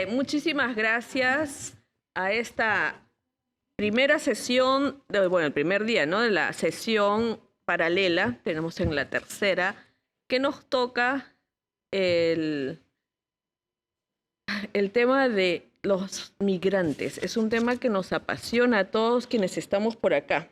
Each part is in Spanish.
Muchísimas gracias a esta primera sesión, bueno, el primer día, ¿no? De la sesión paralela, tenemos en la tercera, que nos toca el tema de los migrantes. Es un tema que nos apasiona a todos quienes estamos por acá.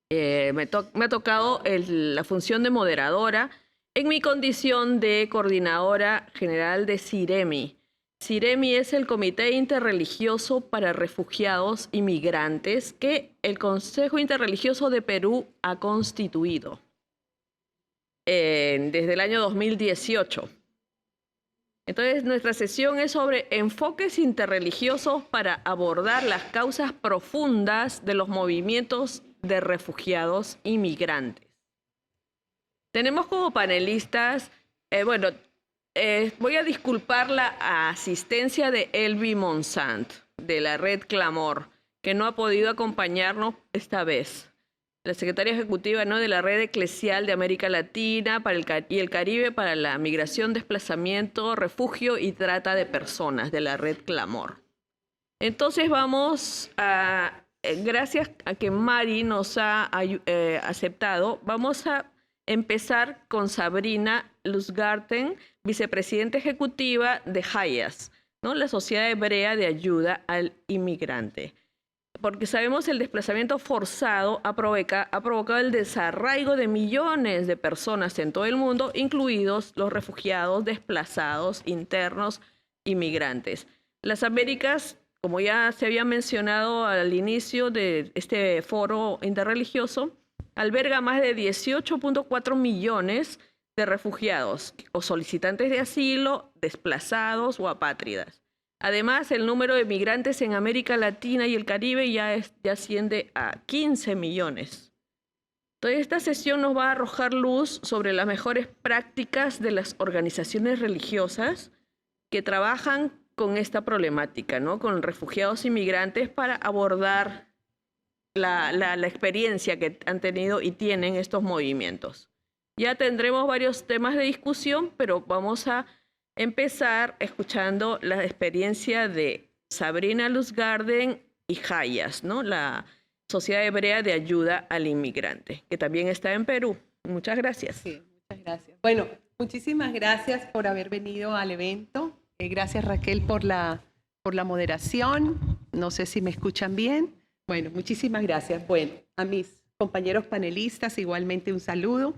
Me ha tocado la función de moderadora en mi condición de coordinadora general de CIREMI. CIREMI es el Comité Interreligioso para Refugiados y Migrantes que el Consejo Interreligioso de Perú ha constituido desde el año 2018. Entonces, nuestra sesión es sobre enfoques interreligiosos para abordar las causas profundas de los movimientos de refugiados y migrantes. Tenemos como panelistas, voy a disculpar la asistencia de Elvi Monsant, de la Red Clamor, que no ha podido acompañarnos esta vez. La secretaria ejecutiva, ¿no?, de la Red Eclesial de América Latina y el Caribe para la Migración, Desplazamiento, Refugio y Trata de Personas, de la Red Clamor. Entonces vamos a, gracias a que Mari nos ha aceptado, vamos a empezar con Sabrina Lustgarten, vicepresidenta ejecutiva de Hayas, ¿no?, la Sociedad Hebrea de Ayuda al Inmigrante. Porque sabemos el desplazamiento forzado ha provocado el desarraigo de millones de personas en todo el mundo, incluidos los refugiados, desplazados, internos y migrantes. Las Américas, como ya se había mencionado al inicio de este foro interreligioso, alberga más de 18.4 millones de refugiados o solicitantes de asilo, desplazados o apátridas. Además, el número de migrantes en América Latina y el Caribe ya asciende a 15 millones. Entonces, esta sesión nos va a arrojar luz sobre las mejores prácticas de las organizaciones religiosas que trabajan con esta problemática, ¿no?, con refugiados y migrantes para abordar la experiencia que han tenido y tienen estos movimientos. Ya tendremos varios temas de discusión, pero vamos a empezar escuchando la experiencia de Sabrina Lustgarten y Hayas, ¿no?, la Sociedad Hebrea de Ayuda al Inmigrante, que también está en Perú. Muchas gracias. Sí, muchas gracias. Bueno, muchísimas gracias por haber venido al evento. Gracias, Raquel, por la moderación. No sé si me escuchan bien. Bueno, muchísimas gracias. Bueno, a mis compañeros panelistas igualmente un saludo.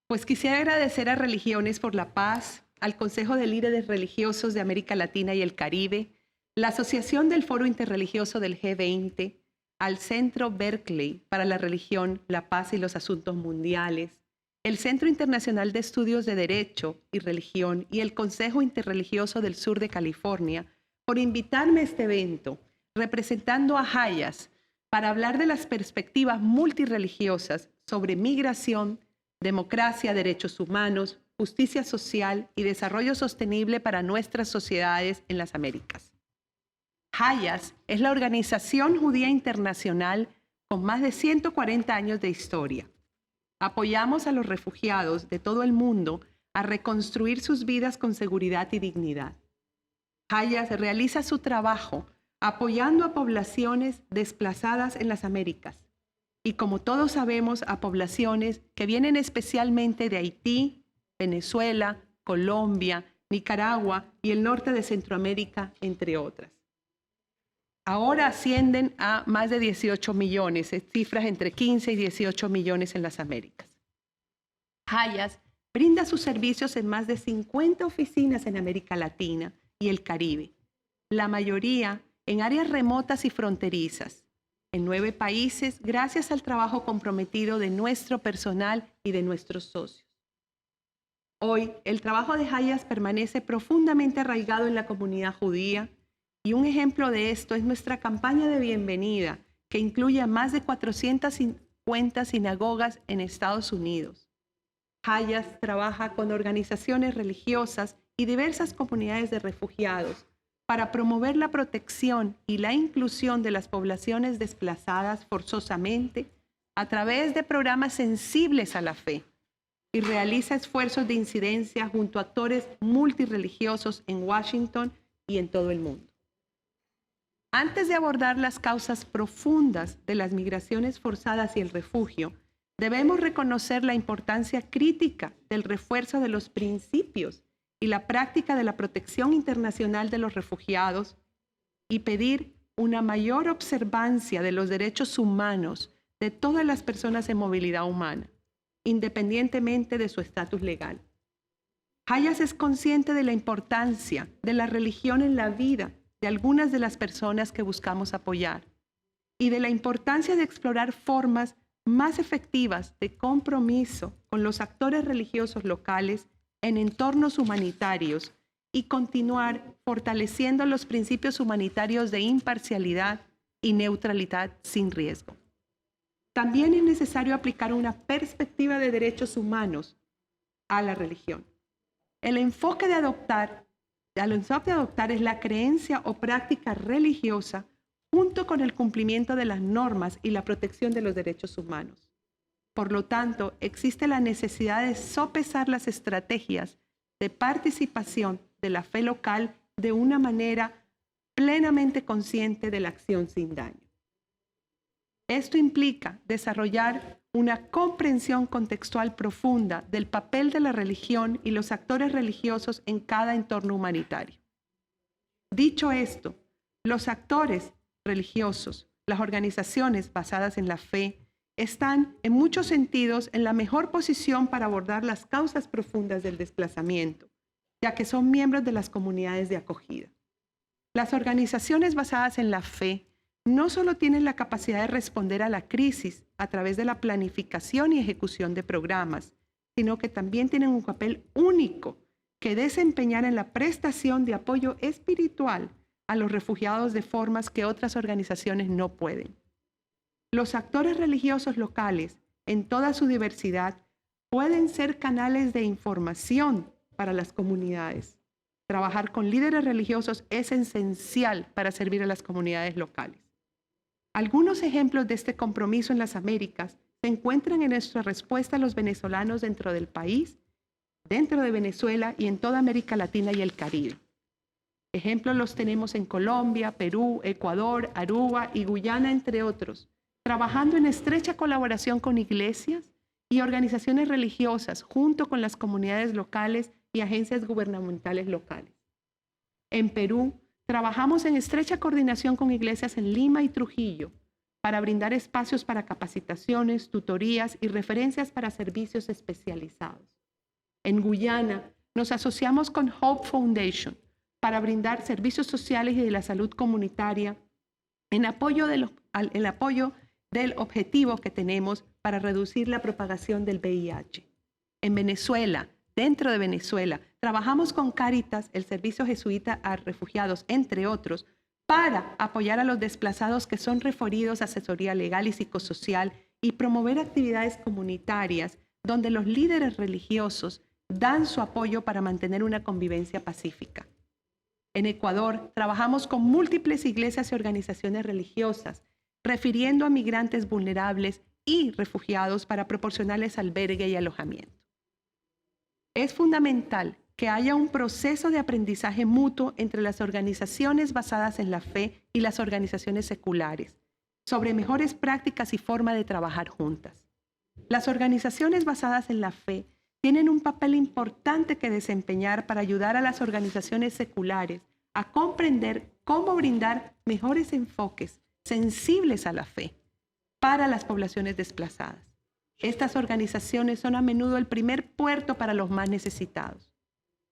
Pues quisiera agradecer a Religiones por la Paz, al Consejo de Líderes Religiosos de América Latina y el Caribe, la Asociación del Foro Interreligioso del G20, al Centro Berkeley para la Religión, la Paz y los Asuntos Mundiales, el Centro Internacional de Estudios de Derecho y Religión y el Consejo Interreligioso del Sur de California por invitarme a este evento, representando a Hayas, para hablar de las perspectivas multireligiosas sobre migración, democracia, derechos humanos, justicia social y desarrollo sostenible para nuestras sociedades en las Américas. Hayas es la organización judía internacional con más de 140 años de historia. Apoyamos a los refugiados de todo el mundo a reconstruir sus vidas con seguridad y dignidad. Hayas realiza su trabajo apoyando a poblaciones desplazadas en las Américas y, como todos sabemos, a poblaciones que vienen especialmente de Haití, Venezuela, Colombia, Nicaragua y el norte de Centroamérica, entre otras. Ahora ascienden a más de 18 millones, cifras entre 15 y 18 millones en las Américas. Hayas brinda sus servicios en más de 50 oficinas en América Latina y el Caribe, la mayoría en áreas remotas y fronterizas, en 9 países, gracias al trabajo comprometido de nuestro personal y de nuestros socios. Hoy, el trabajo de Hayas permanece profundamente arraigado en la comunidad judía y un ejemplo de esto es nuestra campaña de bienvenida, que incluye a más de 450 sinagogas en Estados Unidos. Hayas trabaja con organizaciones religiosas y diversas comunidades de refugiados para promover la protección y la inclusión de las poblaciones desplazadas forzosamente a través de programas sensibles a la fe, y realiza esfuerzos de incidencia junto a actores multirreligiosos en Washington y en todo el mundo. Antes de abordar las causas profundas de las migraciones forzadas y el refugio, debemos reconocer la importancia crítica del refuerzo de los principios y la práctica de la protección internacional de los refugiados y pedir una mayor observancia de los derechos humanos de todas las personas en movilidad humana, independientemente de su estatus legal. Hayas es consciente de la importancia de la religión en la vida de algunas de las personas que buscamos apoyar y de la importancia de explorar formas más efectivas de compromiso con los actores religiosos locales en entornos humanitarios y continuar fortaleciendo los principios humanitarios de imparcialidad y neutralidad sin riesgo. También es necesario aplicar una perspectiva de derechos humanos a la religión. El enfoque de adoptar es la creencia o práctica religiosa junto con el cumplimiento de las normas y la protección de los derechos humanos. Por lo tanto, existe la necesidad de sopesar las estrategias de participación de la fe local de una manera plenamente consciente de la acción sin daño. Esto implica desarrollar una comprensión contextual profunda del papel de la religión y los actores religiosos en cada entorno humanitario. Dicho esto, los actores religiosos, las organizaciones basadas en la fe, están en muchos sentidos en la mejor posición para abordar las causas profundas del desplazamiento, ya que son miembros de las comunidades de acogida. Las organizaciones basadas en la fe no solo tienen la capacidad de responder a la crisis a través de la planificación y ejecución de programas, sino que también tienen un papel único que desempeñar en la prestación de apoyo espiritual a los refugiados de formas que otras organizaciones no pueden. Los actores religiosos locales, en toda su diversidad, pueden ser canales de información para las comunidades. Trabajar con líderes religiosos es esencial para servir a las comunidades locales. Algunos ejemplos de este compromiso en las Américas se encuentran en nuestra respuesta a los venezolanos dentro del país, dentro de Venezuela y en toda América Latina y el Caribe. Ejemplos los tenemos en Colombia, Perú, Ecuador, Aruba y Guyana, entre otros, trabajando en estrecha colaboración con iglesias y organizaciones religiosas junto con las comunidades locales y agencias gubernamentales locales. En Perú, trabajamos en estrecha coordinación con iglesias en Lima y Trujillo para brindar espacios para capacitaciones, tutorías y referencias para servicios especializados. En Guyana, nos asociamos con Hope Foundation para brindar servicios sociales y de la salud comunitaria en apoyo del objetivo que tenemos para reducir la propagación del VIH. En Venezuela, dentro de Venezuela, trabajamos con Cáritas, el servicio jesuita a refugiados, entre otros, para apoyar a los desplazados que son referidos a asesoría legal y psicosocial y promover actividades comunitarias donde los líderes religiosos dan su apoyo para mantener una convivencia pacífica. En Ecuador, trabajamos con múltiples iglesias y organizaciones religiosas, refiriendo a migrantes vulnerables y refugiados para proporcionarles albergue y alojamiento. Es fundamental que haya un proceso de aprendizaje mutuo entre las organizaciones basadas en la fe y las organizaciones seculares, sobre mejores prácticas y forma de trabajar juntas. Las organizaciones basadas en la fe tienen un papel importante que desempeñar para ayudar a las organizaciones seculares a comprender cómo brindar mejores enfoques sensibles a la fe para las poblaciones desplazadas. Estas organizaciones son a menudo el primer puerto para los más necesitados.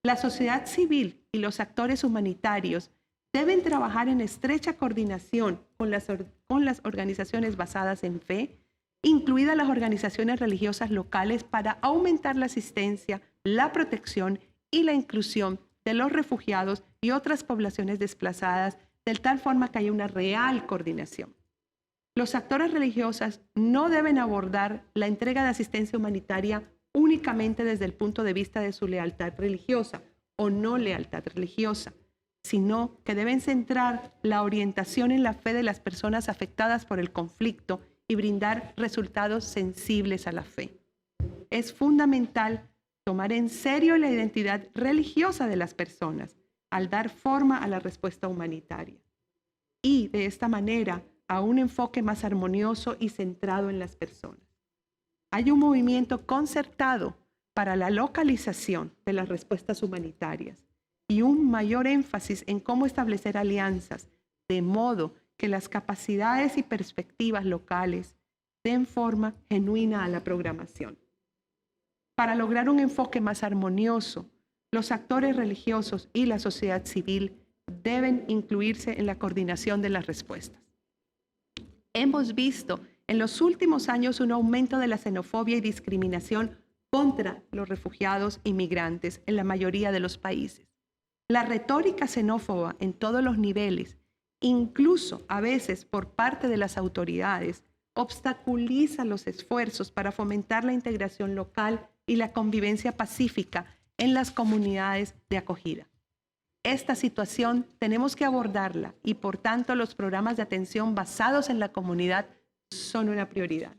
La sociedad civil y los actores humanitarios deben trabajar en estrecha coordinación con las organizaciones basadas en fe, incluidas las organizaciones religiosas locales, para aumentar la asistencia, la protección y la inclusión de los refugiados y otras poblaciones desplazadas, de tal forma que haya una real coordinación. Los actores religiosos no deben abordar la entrega de asistencia humanitaria únicamente desde el punto de vista de su lealtad religiosa o no lealtad religiosa, sino que deben centrar la orientación en la fe de las personas afectadas por el conflicto y brindar resultados sensibles a la fe. es fundamental tomar en serio la identidad religiosa de las personas al dar forma a la respuesta humanitaria. Y de esta manera a un enfoque más armonioso y centrado en las personas. Hay un movimiento concertado para la localización de las respuestas humanitarias y un mayor énfasis en cómo establecer alianzas de modo que las capacidades y perspectivas locales den forma genuina a la programación. Para lograr un enfoque más armonioso, los actores religiosos y la sociedad civil deben incluirse en la coordinación de las respuestas. Hemos visto en los últimos años un aumento de la xenofobia y discriminación contra los refugiados y migrantes en la mayoría de los países. La retórica xenófoba en todos los niveles, incluso a veces por parte de las autoridades, obstaculiza los esfuerzos para fomentar la integración local y la convivencia pacífica en las comunidades de acogida. Esta situación tenemos que abordarla y por tanto los programas de atención basados en la comunidad son una prioridad.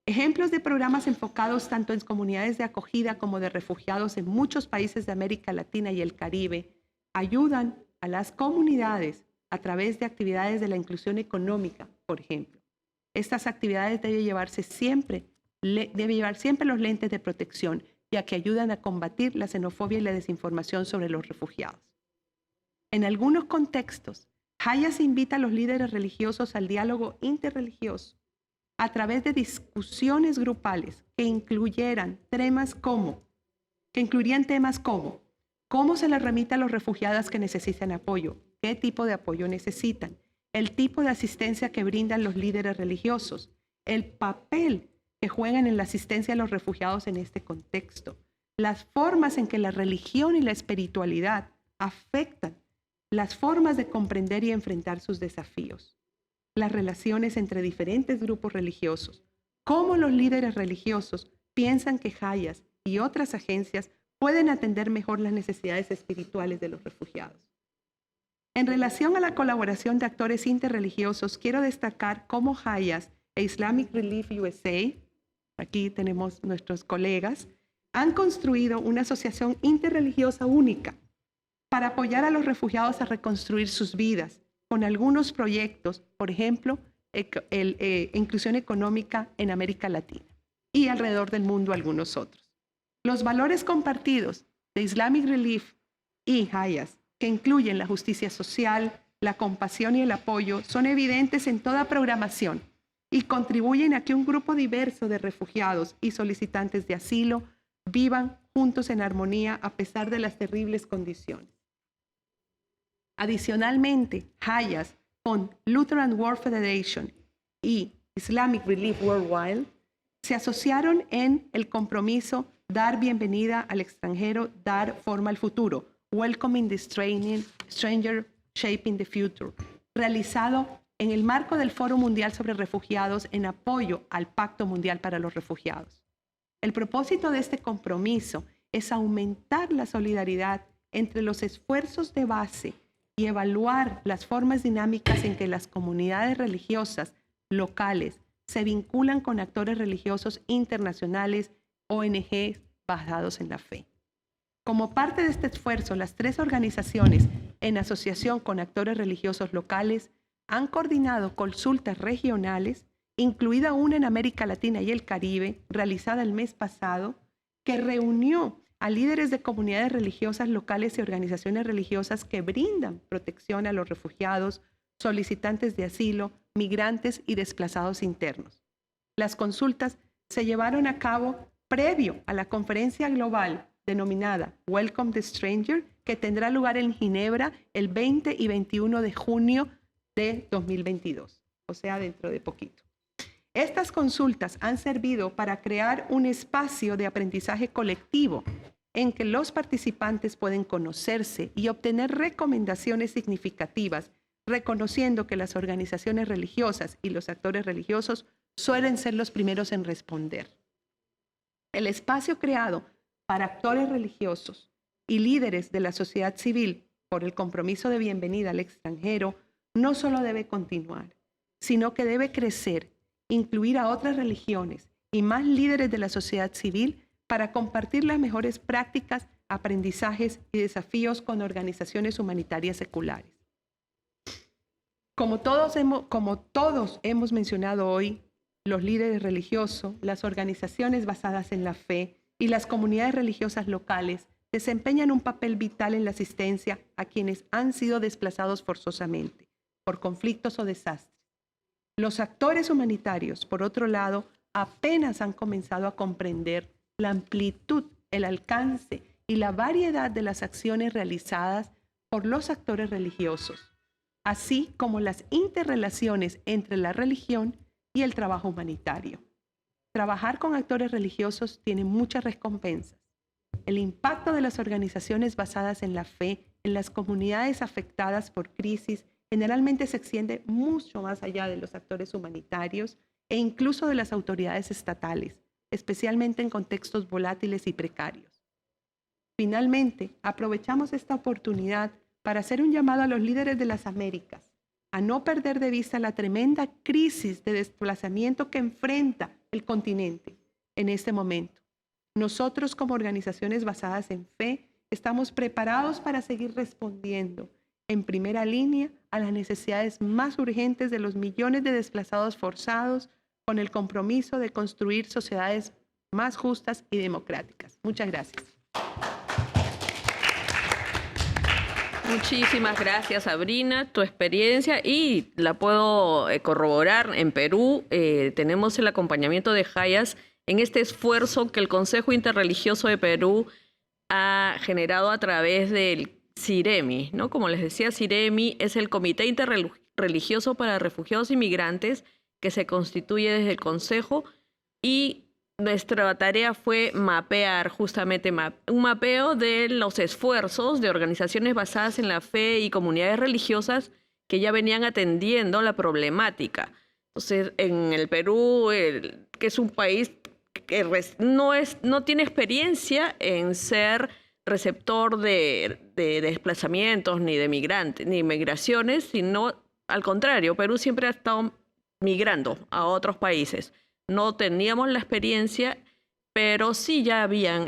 Ejemplos de programas enfocados tanto en comunidades de acogida como de refugiados en muchos países de América Latina y el Caribe ayudan a las comunidades a través de actividades de la inclusión económica, por ejemplo. Estas actividades deben llevar siempre los lentes de protección, ya que ayudan a combatir la xenofobia y la desinformación sobre los refugiados. En algunos contextos, Hayas invita a los líderes religiosos al diálogo interreligioso a través de discusiones grupales que incluirían temas como cómo se les remite a los refugiados que necesitan apoyo, qué tipo de apoyo necesitan, el tipo de asistencia que brindan los líderes religiosos, el papel que juegan en la asistencia a los refugiados en este contexto, las formas en que la religión y la espiritualidad afectan las formas de comprender y enfrentar sus desafíos, las relaciones entre diferentes grupos religiosos, cómo los líderes religiosos piensan que Hayas y otras agencias pueden atender mejor las necesidades espirituales de los refugiados. En relación a la colaboración de actores interreligiosos, quiero destacar cómo Hayas e Islamic Relief USA, aquí tenemos nuestros colegas, han construido una asociación interreligiosa única para apoyar a los refugiados a reconstruir sus vidas con algunos proyectos, por ejemplo, inclusión económica en América Latina y alrededor del mundo algunos otros. Los valores compartidos de Islamic Relief y Hayas, que incluyen la justicia social, la compasión y el apoyo, son evidentes en toda programación y contribuyen a que un grupo diverso de refugiados y solicitantes de asilo vivan juntos en armonía a pesar de las terribles condiciones. Adicionalmente, Hayas, con Lutheran World Federation y Islamic Relief Worldwide, se asociaron en el compromiso Dar bienvenida al extranjero, dar forma al futuro, Welcoming the Stranger, Shaping the Future, realizado en el marco del Foro Mundial sobre Refugiados en apoyo al Pacto Mundial para los Refugiados. El propósito de este compromiso es aumentar la solidaridad entre los esfuerzos de base y evaluar las formas dinámicas en que las comunidades religiosas locales se vinculan con actores religiosos internacionales, ONGs basados en la fe. Como parte de este esfuerzo, las 3 organizaciones, en asociación con actores religiosos locales, han coordinado consultas regionales, incluida una en América Latina y el Caribe, realizada el mes pasado, que reunió a líderes de comunidades religiosas locales y organizaciones religiosas que brindan protección a los refugiados, solicitantes de asilo, migrantes y desplazados internos. Las consultas se llevaron a cabo previo a la conferencia global denominada Welcome the Stranger, que tendrá lugar en Ginebra el 20 y 21 de junio de 2022, o sea, dentro de poquito. Estas consultas han servido para crear un espacio de aprendizaje colectivo en que los participantes pueden conocerse y obtener recomendaciones significativas, reconociendo que las organizaciones religiosas y los actores religiosos suelen ser los primeros en responder. El espacio creado para actores religiosos y líderes de la sociedad civil por el compromiso de bienvenida al extranjero no solo debe continuar, sino que debe crecer, incluir a otras religiones y más líderes de la sociedad civil para compartir las mejores prácticas, aprendizajes y desafíos con organizaciones humanitarias seculares. Como todos hemos mencionado hoy, los líderes religiosos, las organizaciones basadas en la fe y las comunidades religiosas locales desempeñan un papel vital en la asistencia a quienes han sido desplazados forzosamente por conflictos o desastres. Los actores humanitarios, por otro lado, apenas han comenzado a comprender la amplitud, el alcance y la variedad de las acciones realizadas por los actores religiosos, así como las interrelaciones entre la religión y el trabajo humanitario. Trabajar con actores religiosos tiene muchas recompensas. El impacto de las organizaciones basadas en la fe en las comunidades afectadas por crisis generalmente se extiende mucho más allá de los actores humanitarios e incluso de las autoridades estatales, especialmente en contextos volátiles y precarios. Finalmente, aprovechamos esta oportunidad para hacer un llamado a los líderes de las Américas a no perder de vista la tremenda crisis de desplazamiento que enfrenta el continente en este momento. Nosotros, como organizaciones basadas en fe, estamos preparados para seguir respondiendo en primera línea a las necesidades más urgentes de los millones de desplazados forzados, con el compromiso de construir sociedades más justas y democráticas. Muchas gracias. Muchísimas gracias, Sabrina, tu experiencia, y la puedo corroborar. En Perú tenemos el acompañamiento de Hayas en este esfuerzo que el Consejo Interreligioso de Perú ha generado a través del CIREMI, ¿no? Como les decía, CIREMI es el Comité Interreligioso para Refugiados y Migrantes que se constituye desde el Consejo, y nuestra tarea fue mapear justamente un mapeo de los esfuerzos de organizaciones basadas en la fe y comunidades religiosas que ya venían atendiendo la problemática. Entonces, en el Perú, que es un país que no tiene experiencia en ser receptor de desplazamientos ni de migrantes ni migraciones, sino al contrario, Perú siempre ha estado migrando a otros países. No teníamos la experiencia, pero sí ya habían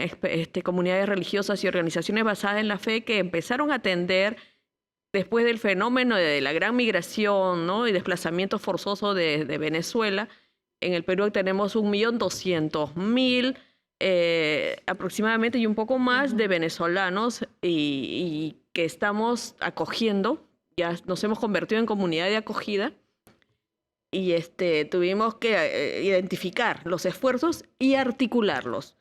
comunidades religiosas y organizaciones basadas en la fe que empezaron a atender después del fenómeno de la gran migración, ¿no? Y desplazamiento forzoso de Venezuela. En el Perú tenemos 1.200.000 aproximadamente y un poco más de venezolanos y que estamos acogiendo. Ya nos hemos convertido en comunidad de acogida. Y tuvimos que identificar los esfuerzos y articularlos.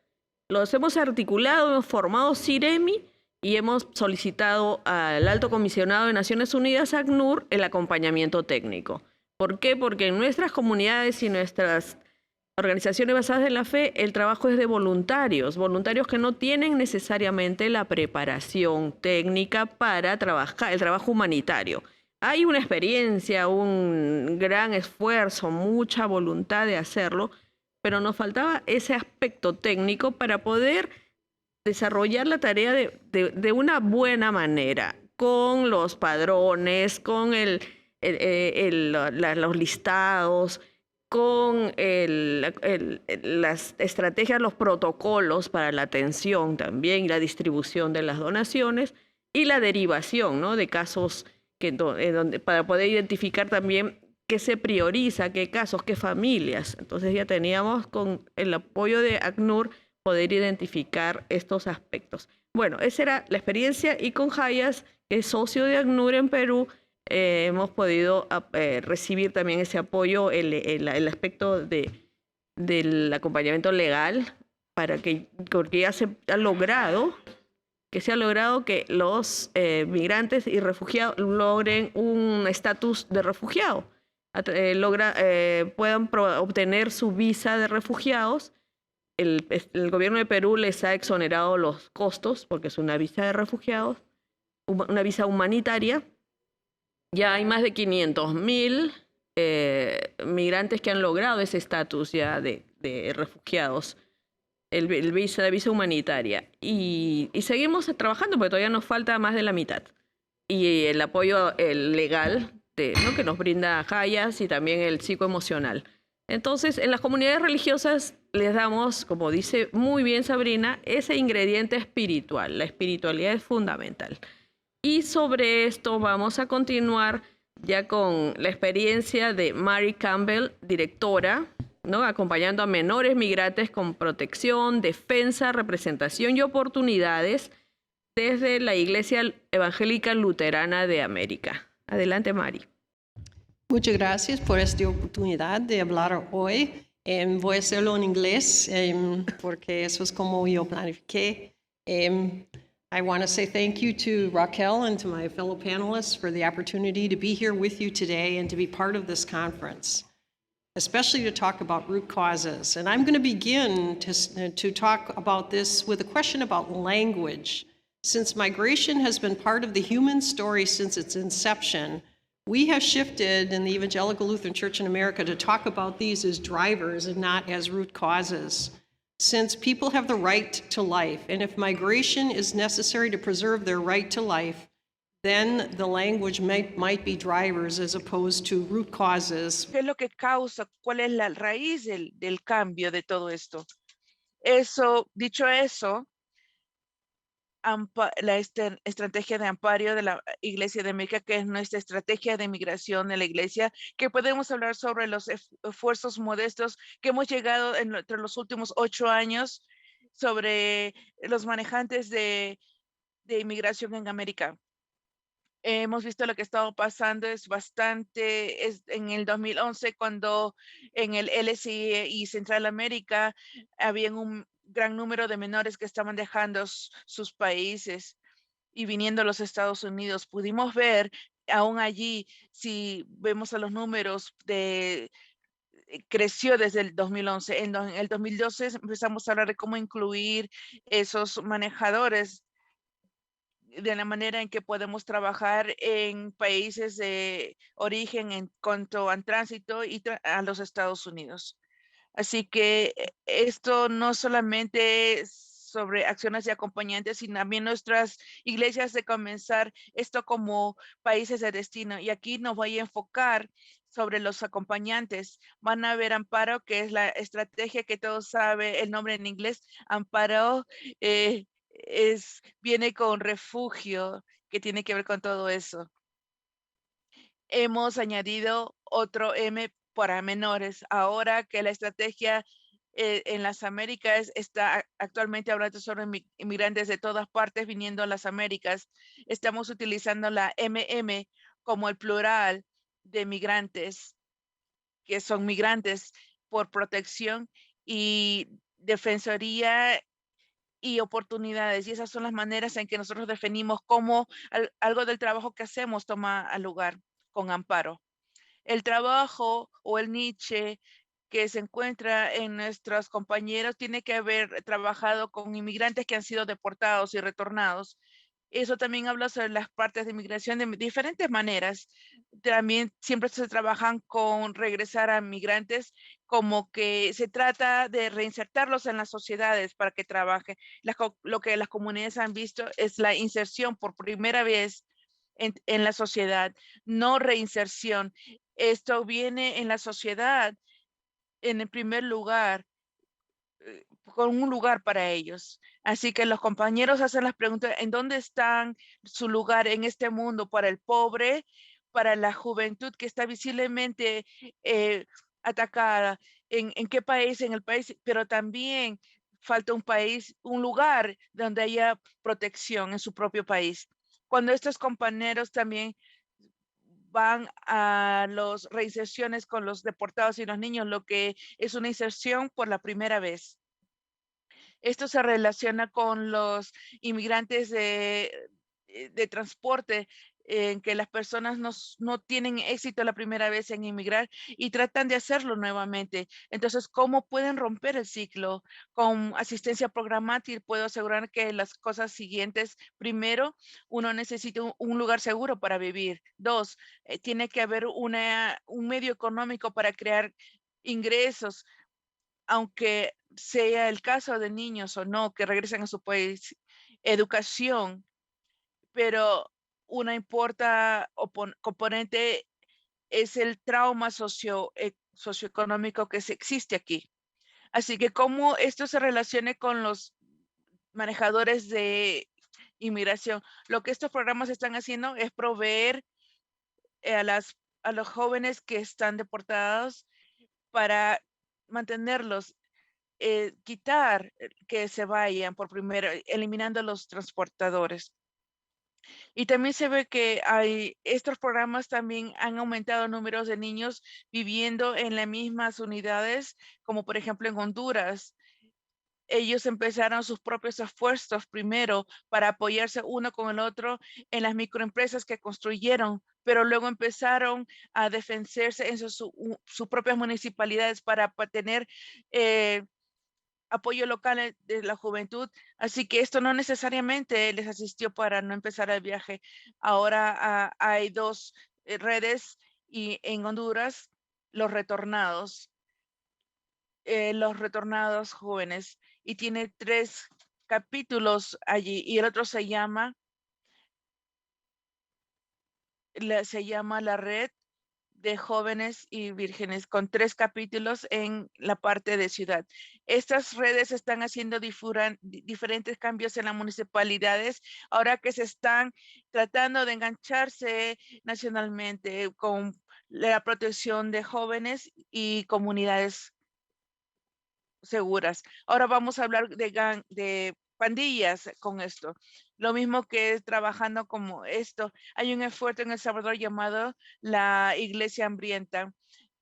Los hemos articulado, hemos formado CIREMI y hemos solicitado al Alto Comisionado de Naciones Unidas, ACNUR, el acompañamiento técnico. ¿Por qué? Porque en nuestras comunidades y nuestras organizaciones basadas en la fe, el trabajo es de voluntarios que no tienen necesariamente la preparación técnica para trabajar el trabajo humanitario. Hay una experiencia, un gran esfuerzo, mucha voluntad de hacerlo, pero nos faltaba ese aspecto técnico para poder desarrollar la tarea de una buena manera, con los padrones, con los listados, con las estrategias, los protocolos para la atención también y la distribución de las donaciones y la derivación, ¿no? De casos para poder identificar también qué se prioriza, qué casos, qué familias. Entonces ya teníamos con el apoyo de ACNUR poder identificar estos aspectos. Bueno, esa era la experiencia, y con Hayas, que es socio de ACNUR en Perú, hemos podido recibir también ese apoyo, el aspecto del acompañamiento legal, porque ya se ha logrado que los migrantes y refugiados logren un estatus de refugiado, puedan obtener su visa de refugiados. El gobierno de Perú les ha exonerado los costos porque es una visa de refugiados, una visa humanitaria. Ya hay más de 500.000 migrantes que han logrado ese estatus ya de refugiados. La visa humanitaria. Y seguimos trabajando porque todavía nos falta más de la mitad. Y el apoyo legal que nos brinda Hayas, y también el psicoemocional. Entonces, en las comunidades religiosas les damos, como dice muy bien Sabrina, ese ingrediente espiritual. La espiritualidad es fundamental. Y sobre esto vamos a continuar ya con la experiencia de Mary Campbell, directora, ¿no? Acompañando a menores migrantes con protección, defensa, representación y oportunidades desde la Iglesia Evangélica Luterana de América. Adelante, Mari. Muchas gracias por esta oportunidad de hablar hoy. Voy a hacerlo en inglés porque eso es como yo planifiqué. I want to say thank you to Raquel and to my fellow panelists for the opportunity to be here with you today and to be part of this conference, especially to talk about root causes. And I'm going to begin to talk about this with a question about language. Since migration has been part of the human story since its inception, we have shifted in the Evangelical Lutheran Church in America to talk about these as drivers and not as root causes. Since people have the right to life, and if migration is necessary to preserve their right to life, then the language might be drivers as opposed to root causes. ¿Qué es lo que causa? ¿Cuál es la raíz del cambio de todo esto? Eso, dicho eso, la estrategia de amparo de la Iglesia de América, que es nuestra estrategia de migración de la Iglesia, que podemos hablar sobre los esfuerzos modestos que hemos llegado entre los últimos 8 años sobre los manejantes de inmigración en América. Hemos visto lo que estaba pasando, es en el 2011 cuando en el LSI y Central América había un gran número de menores que estaban dejando sus países y viniendo a los Estados Unidos. Pudimos ver aún allí, si vemos a los números creció desde el 2011. En el 2012 empezamos a hablar de cómo incluir esos manejadores de la manera en que podemos trabajar en países de origen en cuanto al tránsito y a los Estados Unidos. Así que esto no solamente es sobre acciones de acompañantes, sino también nuestras iglesias de comenzar esto como países de destino. Y aquí nos voy a enfocar sobre los acompañantes. Van a ver Amparo, que es la estrategia que todos saben el nombre en inglés. Amparo viene con refugio, que tiene que ver con todo eso. Hemos añadido otro M para menores. Ahora que la estrategia en las Américas está actualmente hablando sobre inmigrantes de todas partes viniendo a las Américas, estamos utilizando la MM como el plural de migrantes, que son migrantes por protección y defensoría y oportunidades. Y esas son las maneras en que nosotros definimos cómo algo del trabajo que hacemos toma lugar con Amparo. El trabajo o el niche que se encuentra en nuestros compañeros tiene que haber trabajado con inmigrantes que han sido deportados y retornados. Eso también habla sobre las partes de inmigración de diferentes maneras. También siempre se trabajan con regresar a migrantes, como que se trata de reinsertarlos en las sociedades para que trabajen. Lo que las comunidades han visto es la inserción por primera vez en la sociedad, no reinserción. Esto viene en la sociedad en el primer lugar, con un lugar para ellos. Así que los compañeros hacen las preguntas, ¿en dónde están su lugar en este mundo para el pobre, para la juventud que está visiblemente atacada? ¿En qué país? En el país, pero también falta un país, un lugar donde haya protección en su propio país. Cuando estos compañeros también van a las reinserciones con los deportados y los niños, lo que es una inserción por la primera vez. Esto se relaciona con los inmigrantes de transporte, en que las personas no tienen éxito la primera vez en inmigrar y tratan de hacerlo nuevamente. Entonces, ¿cómo pueden romper el ciclo? Con asistencia programática puedo asegurar que las cosas siguientes: primero, uno necesita un lugar seguro para vivir. 2, tiene que haber un medio económico para crear ingresos, aunque sea el caso de niños o no, que regresen a su país. Educación, pero una componente es el trauma socioeconómico que existe aquí. Así que cómo esto se relacione con los manejadores de inmigración. Lo que estos programas están haciendo es proveer a los jóvenes que están deportados para mantenerlos, quitar que se vayan por primero, eliminando los transportadores. Y también se ve que estos programas también han aumentado números de niños viviendo en las mismas unidades, como por ejemplo en Honduras. Ellos empezaron sus propios esfuerzos primero para apoyarse uno con el otro en las microempresas que construyeron, pero luego empezaron a defenderse en sus propias municipalidades para tener eh, apoyo local de la juventud. Así que esto no necesariamente les asistió para no empezar el viaje. Ahora hay dos redes y en Honduras, los los retornados jóvenes, y tiene 3 capítulos allí, y el otro se llama La Red de Jóvenes y Vírgenes, con 3 capítulos en la parte de ciudad. Estas redes están haciendo diferentes cambios en las municipalidades, ahora que se están tratando de engancharse nacionalmente con la protección de jóvenes y comunidades seguras. Ahora vamos a hablar de pandillas con esto. Lo mismo que trabajando como esto. Hay un esfuerzo en El Salvador llamado la Iglesia Hambrienta,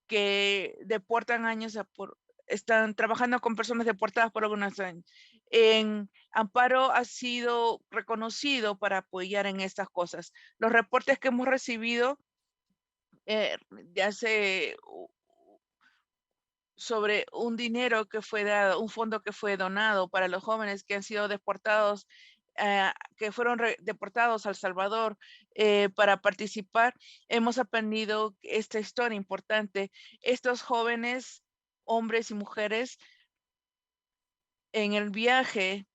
que deportan están trabajando con personas deportadas por algunos años. En Amparo ha sido reconocido para apoyar en estas cosas. Los reportes que hemos recibido de hace sobre un dinero que fue dado, un fondo que fue donado para los jóvenes que han sido deportados, que fueron deportados a El Salvador para participar. Hemos aprendido esta historia importante. Estos jóvenes, hombres y mujeres, en el viaje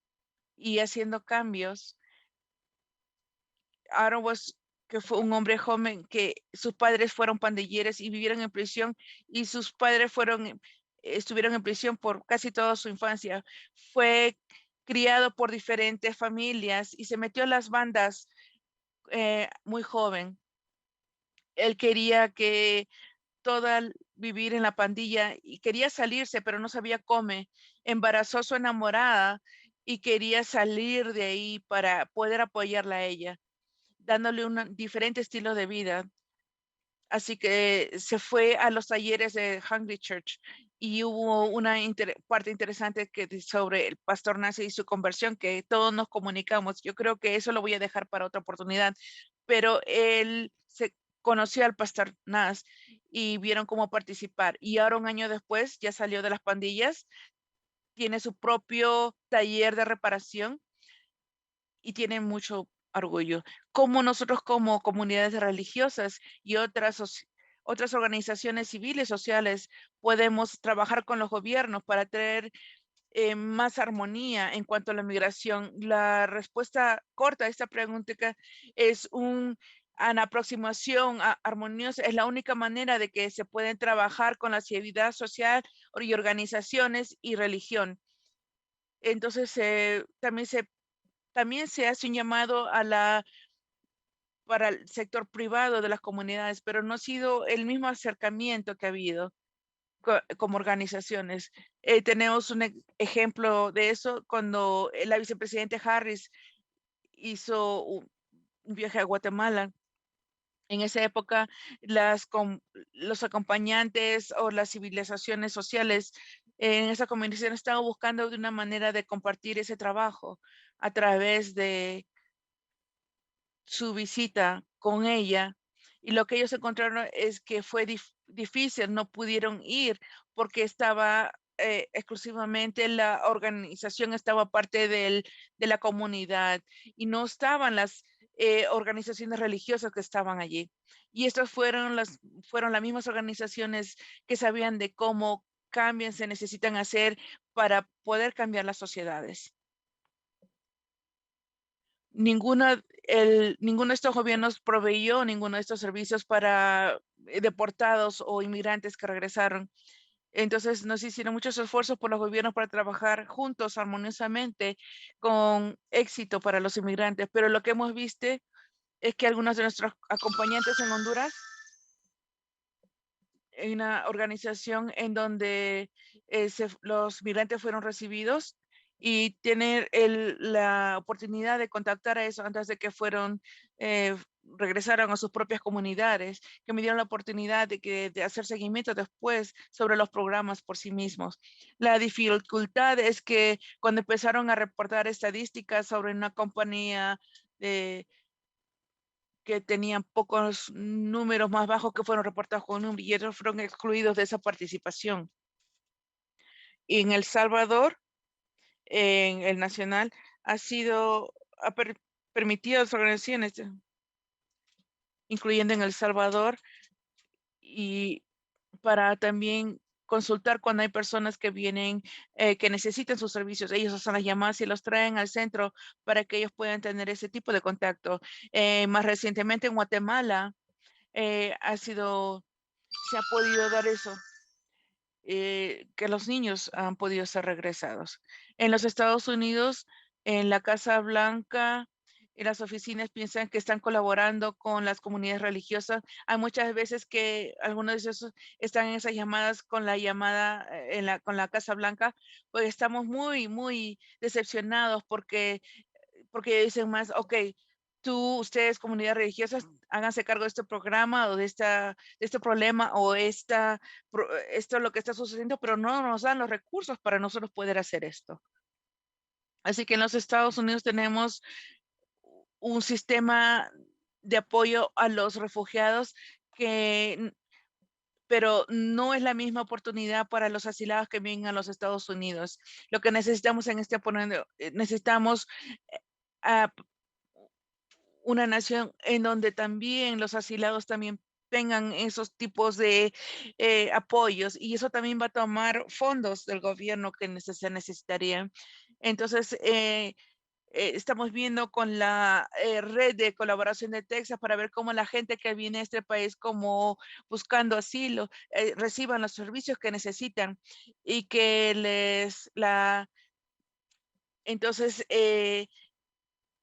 y haciendo cambios. Aaron que fue un hombre joven que sus padres fueron pandilleros y vivieron en prisión, y sus padres estuvieron en prisión por casi toda su infancia. Fue criado por diferentes familias y se metió en las bandas muy joven. Él quería que vivir en la pandilla y quería salirse, pero no sabía cómo. Embarazó a su enamorada y quería salir de ahí para poder apoyarla a ella, dándole un diferente estilo de vida. Así que se fue a los talleres de Hungry Church, y hubo una parte interesante sobre el pastor Nazi y su conversión, que todos nos comunicamos. Yo creo que eso lo voy a dejar para otra oportunidad, pero él se conoció al pastor Nas y vieron cómo participar. Y ahora, un año después, ya salió de las pandillas, tiene su propio taller de reparación y tiene mucho orgullo. Como nosotros, como comunidades religiosas y otras organizaciones civiles sociales, podemos trabajar con los gobiernos para traer más armonía en cuanto a la migración. La respuesta corta a esta pregunta es una aproximación armoniosa. Es la única manera de que se pueden trabajar con la civilidad social y organizaciones y religión. Entonces, también se hace un llamado para el sector privado de las comunidades, pero no ha sido el mismo acercamiento que ha habido como organizaciones. Tenemos un ejemplo de eso cuando la vicepresidenta Harris hizo un viaje a Guatemala. En esa época, los acompañantes o las civilizaciones sociales en esa comunicación estaban buscando de una manera de compartir ese trabajo a través de su visita con ella, y lo que ellos encontraron es que fue difícil, no pudieron ir porque estaba exclusivamente la organización, estaba parte de la comunidad, y no estaban las organizaciones religiosas que estaban allí. Y estas fueron las mismas organizaciones que sabían de cómo cambios se necesitan hacer para poder cambiar las sociedades. Ninguno de estos gobiernos proveyó ninguno de estos servicios para deportados o inmigrantes que regresaron. Entonces nos hicieron muchos esfuerzos por los gobiernos para trabajar juntos armoniosamente con éxito para los inmigrantes, pero lo que hemos visto es que algunos de nuestros acompañantes en Honduras, en una organización en donde los migrantes fueron recibidos y tener la oportunidad de contactar a eso antes de que regresaran a sus propias comunidades, que me dieron la oportunidad de hacer seguimiento después sobre los programas por sí mismos. La dificultad es que cuando empezaron a reportar estadísticas sobre una compañía de que tenían pocos números más bajos que fueron reportados con un y otros fueron excluidos de esa participación. Y en El Salvador, en el Nacional, ha permitido a las organizaciones, incluyendo en El Salvador, y para también consultar cuando hay personas que vienen, que necesitan sus servicios. Ellos hacen las llamadas y los traen al centro para que ellos puedan tener ese tipo de contacto. Más recientemente en Guatemala, se ha podido dar eso, que los niños han podido ser regresados. En los Estados Unidos, en la Casa Blanca, en las oficinas piensan que están colaborando con las comunidades religiosas. Hay muchas veces que algunos de esos están en esas llamadas con la llamada con la Casa Blanca, pues estamos muy, muy decepcionados porque dicen más, ok, ustedes, comunidades religiosas, háganse cargo de este programa o de este problema o esto es lo que está sucediendo, pero no nos dan los recursos para nosotros poder hacer esto. Así que en los Estados Unidos tenemos un sistema de apoyo a los refugiados pero no es la misma oportunidad para los asilados que vienen a los Estados Unidos. Lo que necesitamos necesitamos a una nación en donde también los asilados también tengan esos tipos de apoyos y eso también va a tomar fondos del gobierno que se necesitarían. Entonces, estamos viendo con la red de colaboración de Texas para ver cómo la gente que viene a este país como buscando asilo reciban los servicios que necesitan y que entonces, eh,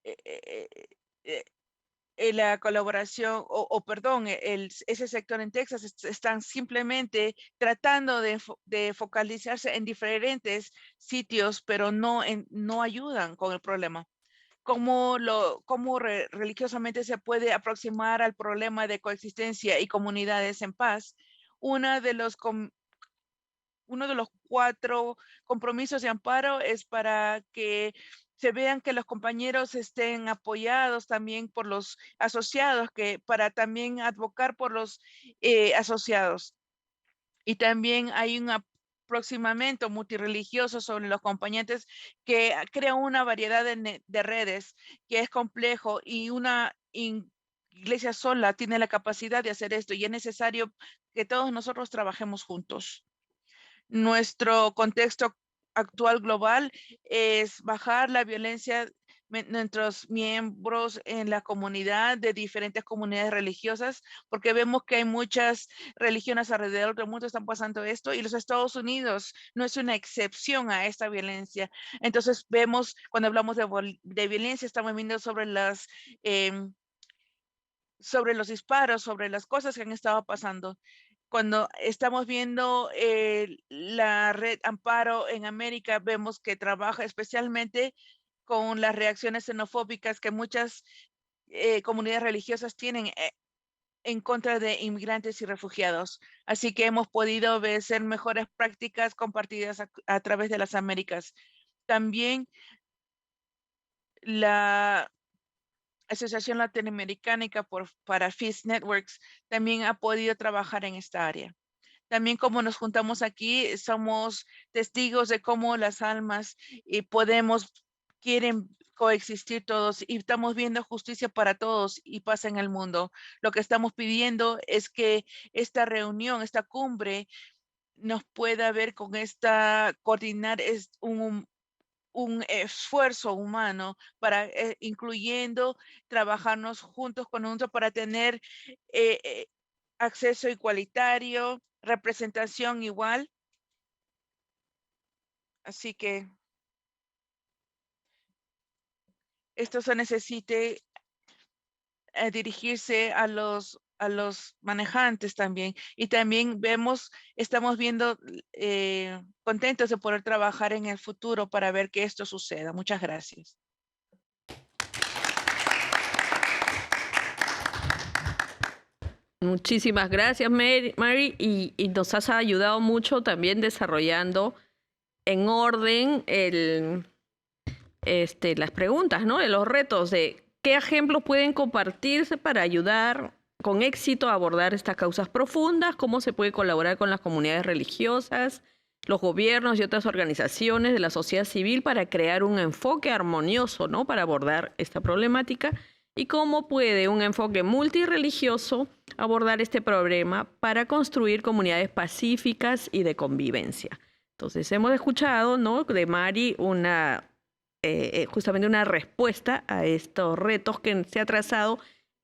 eh, eh, la colaboración, perdón, ese sector en Texas están simplemente tratando de focalizarse en diferentes sitios, pero no ayudan con el problema. ¿Cómo religiosamente se puede aproximar al problema de coexistencia y comunidades en paz? Una de los com- Uno de los 4 compromisos de amparo es para que se vean que los compañeros estén apoyados también por los asociados, para también advocar por los asociados. Y también hay un aproximamiento multirreligioso sobre los acompañantes que crea una variedad de redes que es complejo y una iglesia sola tiene la capacidad de hacer esto y es necesario que todos nosotros trabajemos juntos. Nuestro contexto actual global es bajar la violencia entre nuestros miembros en la comunidad de diferentes comunidades religiosas, porque vemos que hay muchas religiones alrededor del mundo están pasando esto y los Estados Unidos no es una excepción a esta violencia. Entonces vemos, cuando hablamos de violencia, estamos viendo em, sobre los disparos, sobre las cosas que han estado pasando. Cuando estamos viendo la red Amparo en América, vemos que trabaja especialmente con las reacciones xenofóbicas que muchas comunidades religiosas tienen en contra de inmigrantes y refugiados. Así que hemos podido ser mejores prácticas compartidas a través de las Américas. También la Asociación Latinoamericana para Peace Networks también ha podido trabajar en esta área. También como nos juntamos aquí, somos testigos de cómo las almas quieren coexistir todos y estamos viendo justicia para todos y paz en el mundo. Lo que estamos pidiendo es que esta reunión, esta cumbre, nos pueda ver con coordinar un esfuerzo humano para incluyendo trabajarnos juntos con otros para tener eh, eh, acceso igualitario, representación igual Así que esto se necesite dirigirse a los manejantes también. Y también estamos viendo contentos de poder trabajar en el futuro para ver que esto suceda. Muchas gracias. Muchísimas gracias, Mary, y nos has ayudado mucho también desarrollando en orden las preguntas, ¿no? De los retos de qué ejemplos pueden compartirse para ayudar con éxito a abordar estas causas profundas, cómo se puede colaborar con las comunidades religiosas, los gobiernos y otras organizaciones de la sociedad civil para crear un enfoque armonioso, ¿no? Para abordar esta problemática y cómo puede un enfoque multirreligioso abordar este problema para construir comunidades pacíficas y de convivencia. Entonces, hemos escuchado, ¿no?, de Mari justamente una respuesta a estos retos que se ha trazado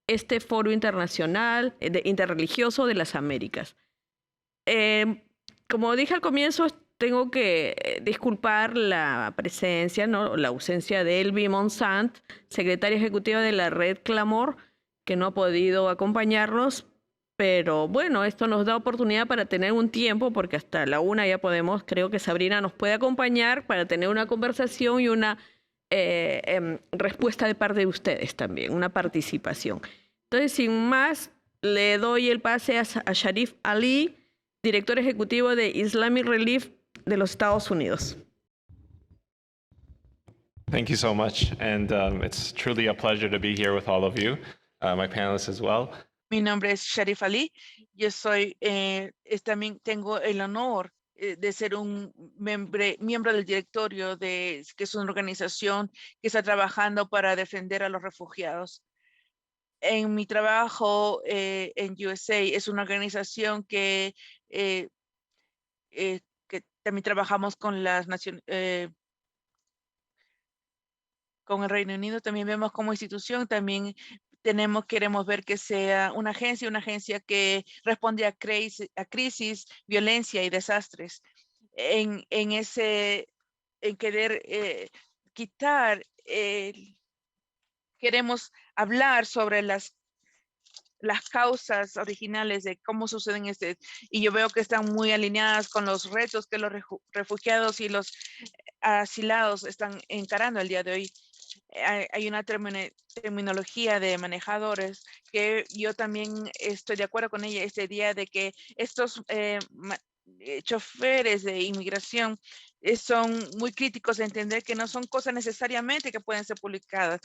este Foro Internacional Interreligioso de las Américas. Como dije al comienzo, tengo que disculpar la presencia, ¿no?, la ausencia de Elvie Monsant, secretaria ejecutiva de la Red Clamor, que no ha podido acompañarnos, pero bueno, esto nos da oportunidad para tener un tiempo, porque hasta la 1 ya podemos, creo que Sabrina nos puede acompañar para tener una conversación y una respuesta de parte de ustedes también, una participación. Entonces, sin más, le doy el pase a Sharif Ali, director ejecutivo de Islamic Relief de los Estados Unidos. Thank you so much. And it's truly a pleasure to be here with all of you, my panelists as well. Mi nombre es Sharif Ali. Yo también tengo el honor de ser un miembro del directorio que es una organización que está trabajando para defender a los refugiados. En mi trabajo en USA es una organización que también trabajamos con las naciones, con el Reino Unido. También vemos como institución, también queremos ver que sea una agencia que responde a crisis, violencia y desastres. En querer quitar, queremos hablar sobre las causas originales de cómo suceden y yo veo que están muy alineadas con los retos que los refugiados y los asilados están encarando el día de hoy. Hay una terminología de manejadores que yo también estoy de acuerdo con ella este día, de que estos choferes de inmigración son muy críticos de entender que no son cosas necesariamente que pueden ser publicadas,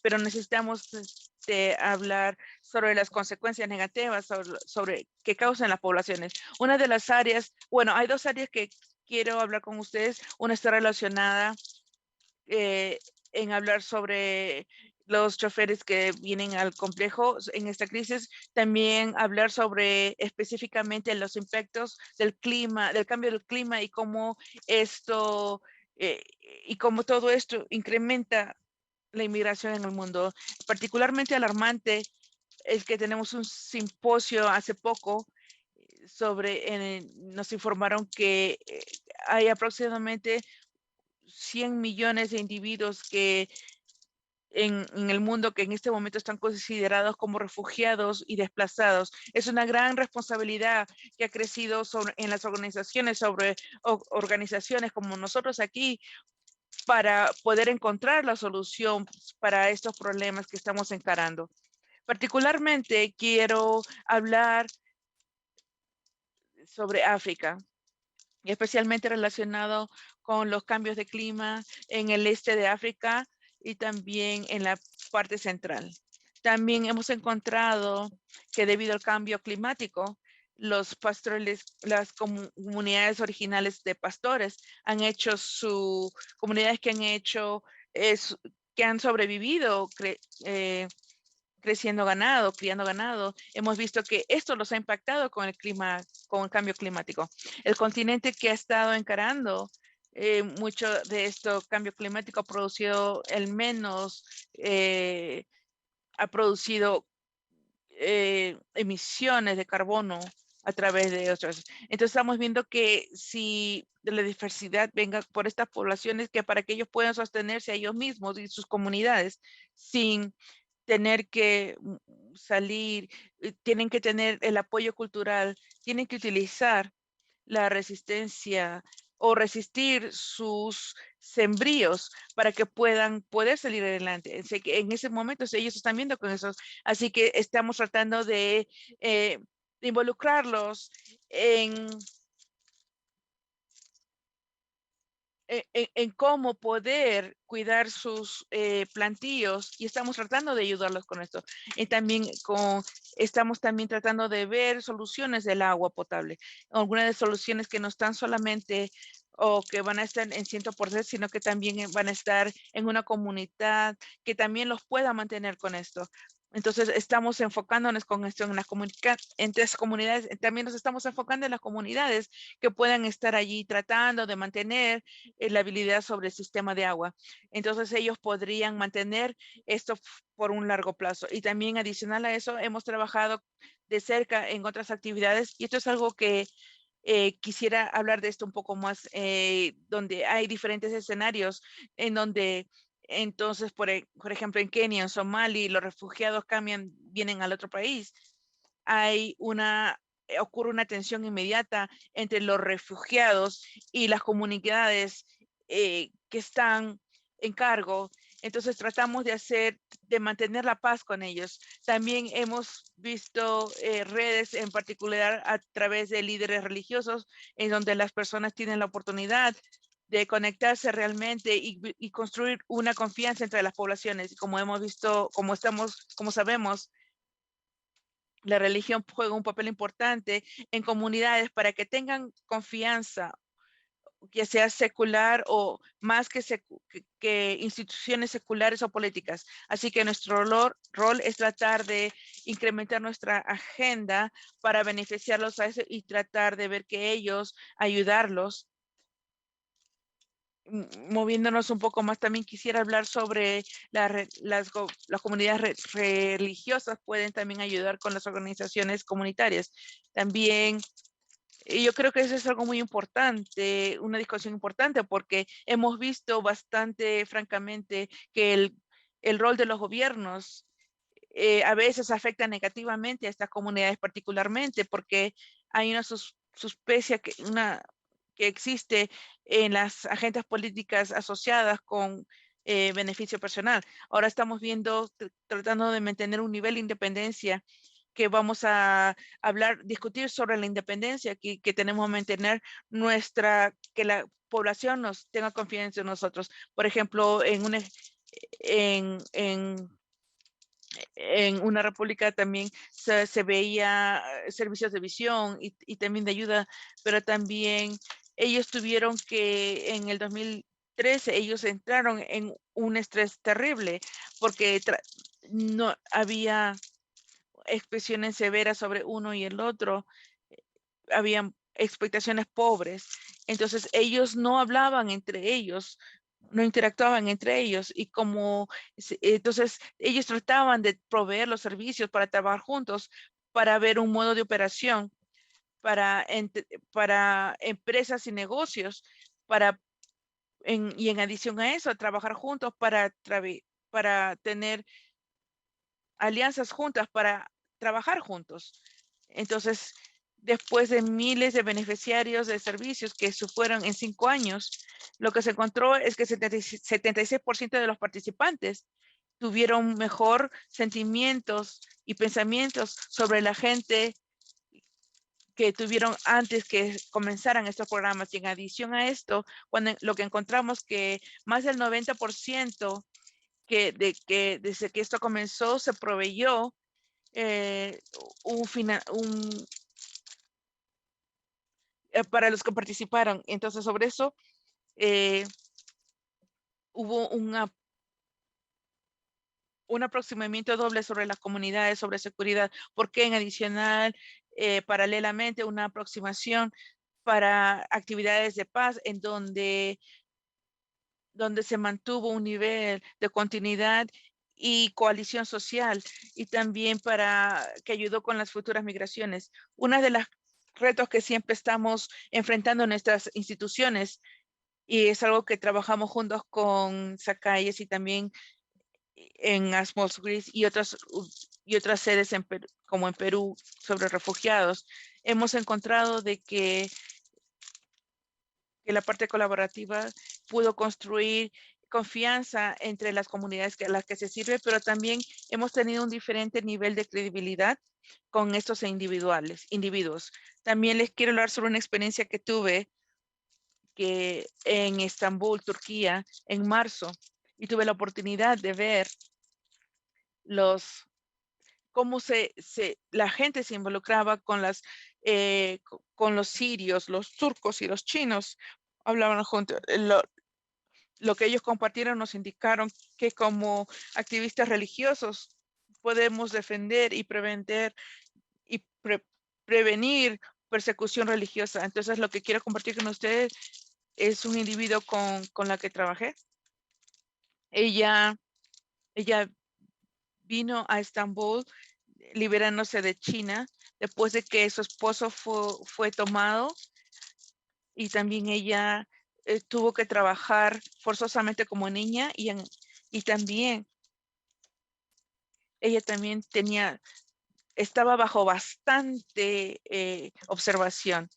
pero necesitamos hablar sobre las consecuencias negativas, sobre qué causan las poblaciones. Una de las áreas, bueno, hay dos áreas que quiero hablar con ustedes. Una está relacionada en hablar sobre los choferes que vienen al complejo en esta crisis, también hablar sobre específicamente los impactos del clima, del cambio del clima y cómo todo esto incrementa la inmigración en el mundo. Particularmente alarmante es que tenemos un simposio hace poco nos informaron que hay aproximadamente 100 millones de individuos que en el mundo que en este momento están considerados como refugiados y desplazados. Es una gran responsabilidad que ha crecido en las organizaciones, organizaciones como nosotros aquí, para poder encontrar la solución para estos problemas que estamos encarando. Particularmente quiero hablar sobre África, y especialmente relacionado con los cambios de clima en el este de África y también en la parte central. También hemos encontrado que debido al cambio climático, los pastores, las comunidades originales de pastores comunidades que han sobrevivido criando ganado. Hemos visto que esto los ha impactado con el cambio climático. El continente que ha estado encarando mucho de esto cambio climático ha producido emisiones de carbono a través de otros. Entonces estamos viendo que si de la diversidad venga por estas poblaciones, que para que ellos puedan sostenerse a ellos mismos y sus comunidades sin tener que salir, tienen que tener el apoyo cultural, tienen que utilizar la resistencia o resistir sus sembríos para que puedan poder salir adelante. Sé que en ese momento ellos están viendo con eso. Así que estamos tratando de involucrarlos en en cómo poder cuidar sus plantíos y estamos tratando de ayudarlos con esto. Y también estamos también tratando de ver soluciones del agua potable. Algunas de soluciones que no están solamente o que van a estar en 100%, sino que también van a estar en una comunidad que también los pueda mantener con esto. Entonces, estamos enfocándonos con esto en entre las comunidades. También nos estamos enfocando en las comunidades que puedan estar allí tratando de mantener la habilidad sobre el sistema de agua. Entonces ellos podrían mantener esto por un largo plazo. Y también adicional a eso, hemos trabajado de cerca en otras actividades y esto es algo que quisiera hablar de esto un poco más, donde hay diferentes escenarios en donde entonces, por ejemplo, en Kenia, en Somalia, los refugiados vienen al otro país. Ocurre una tensión inmediata entre los refugiados y las comunidades que están en cargo. Entonces tratamos de mantener la paz con ellos. También hemos visto redes en particular a través de líderes religiosos en donde las personas tienen la oportunidad de conectarse realmente y construir una confianza entre las poblaciones. Como hemos visto, como sabemos, la religión juega un papel importante en comunidades para que tengan confianza, ya sea secular o más que instituciones seculares o políticas. Así que nuestro rol es tratar de incrementar nuestra agenda para beneficiarlos a eso y tratar de ver que ellos, ayudarlos. Moviéndonos un poco más, también quisiera hablar sobre las comunidades religiosas pueden también ayudar con las organizaciones comunitarias. También y yo creo que eso es algo muy importante, una discusión importante, porque hemos visto bastante, francamente, que el rol de los gobiernos a veces afecta negativamente a estas comunidades particularmente, porque hay una sospecha que existe en las agendas políticas asociadas con beneficio personal. Ahora estamos viendo, tratando de mantener un nivel de independencia que vamos a discutir sobre la independencia que tenemos que mantener que la población nos tenga confianza en nosotros. Por ejemplo, en una república también se veía servicios de visión y también de ayuda, pero también ellos tuvieron que en el 2013 ellos entraron en un estrés terrible porque no había expresiones severas sobre uno y el otro, habían expectaciones pobres. Entonces ellos no hablaban entre ellos, no interactuaban entre ellos y entonces ellos trataban de proveer los servicios para trabajar juntos, para ver un modo de operación para empresas y negocios, y en adición a eso, trabajar juntos para tener alianzas juntas, para trabajar juntos. Entonces, después de miles de beneficiarios de servicios que se fueron en 5 años, lo que se encontró es que 76% de los participantes tuvieron mejor sentimientos y pensamientos sobre la gente que tuvieron antes que comenzaran estos programas. Y en adición a esto, lo que encontramos que más del 90% desde que esto comenzó se proveyó para los que participaron. Entonces, sobre eso hubo un aproximamiento doble sobre las comunidades, sobre seguridad, porque en adicional, paralelamente, una aproximación para actividades de paz en donde se mantuvo un nivel de continuidad y coalición social y también para que ayudó con las futuras migraciones. Una de las retos que siempre estamos enfrentando en nuestras instituciones. Y es algo que trabajamos juntos con Zacayes y también en Asmos Gris y otras sedes como en Perú sobre refugiados. Hemos encontrado de que la parte colaborativa pudo construir confianza entre las comunidades a las que se sirve, pero también hemos tenido un diferente nivel de credibilidad con estos individuos. También les quiero hablar sobre una experiencia que tuve que en Estambul, Turquía, en marzo, y tuve la oportunidad de ver cómo la gente se involucraba con con los sirios, los turcos y los chinos. Hablaban juntos. Lo que ellos compartieron nos indicaron que como activistas religiosos podemos defender y prevenir persecución religiosa. Entonces, lo que quiero compartir con ustedes es un individuo con la que trabajé. Ella vino a Estambul liberándose de China después de que su esposo fue tomado, y también ella tuvo que trabajar forzosamente como niña, y también ella también estaba bajo bastante observación.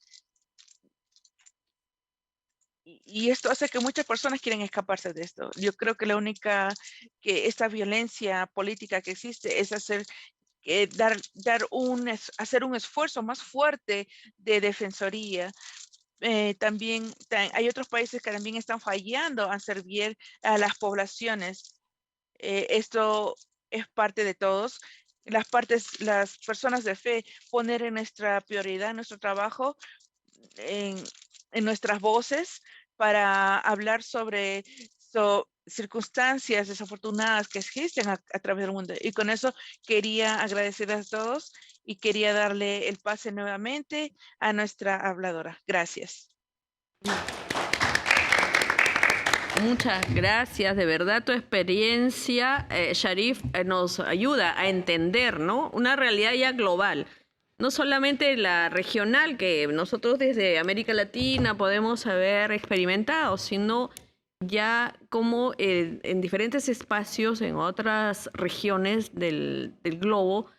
Y esto hace que muchas personas quieren escaparse de esto. Yo creo que esta violencia política que existe es hacer un esfuerzo más fuerte de defensoría. También hay otros países que también están fallando a servir a las poblaciones. Esto es parte de todos. Las personas de fe, poner en nuestra prioridad, nuestro trabajo, en nuestras voces para hablar sobre circunstancias desafortunadas que existen a través del mundo. Y con eso quería agradecerles a todos y quería darle el pase nuevamente a nuestra habladora. Gracias. Muchas gracias, de verdad tu experiencia, Sharif, nos ayuda a entender, ¿no?, una realidad ya global, no solamente la regional que nosotros desde América Latina podemos haber experimentado, sino ya como en diferentes espacios, en otras regiones del globo,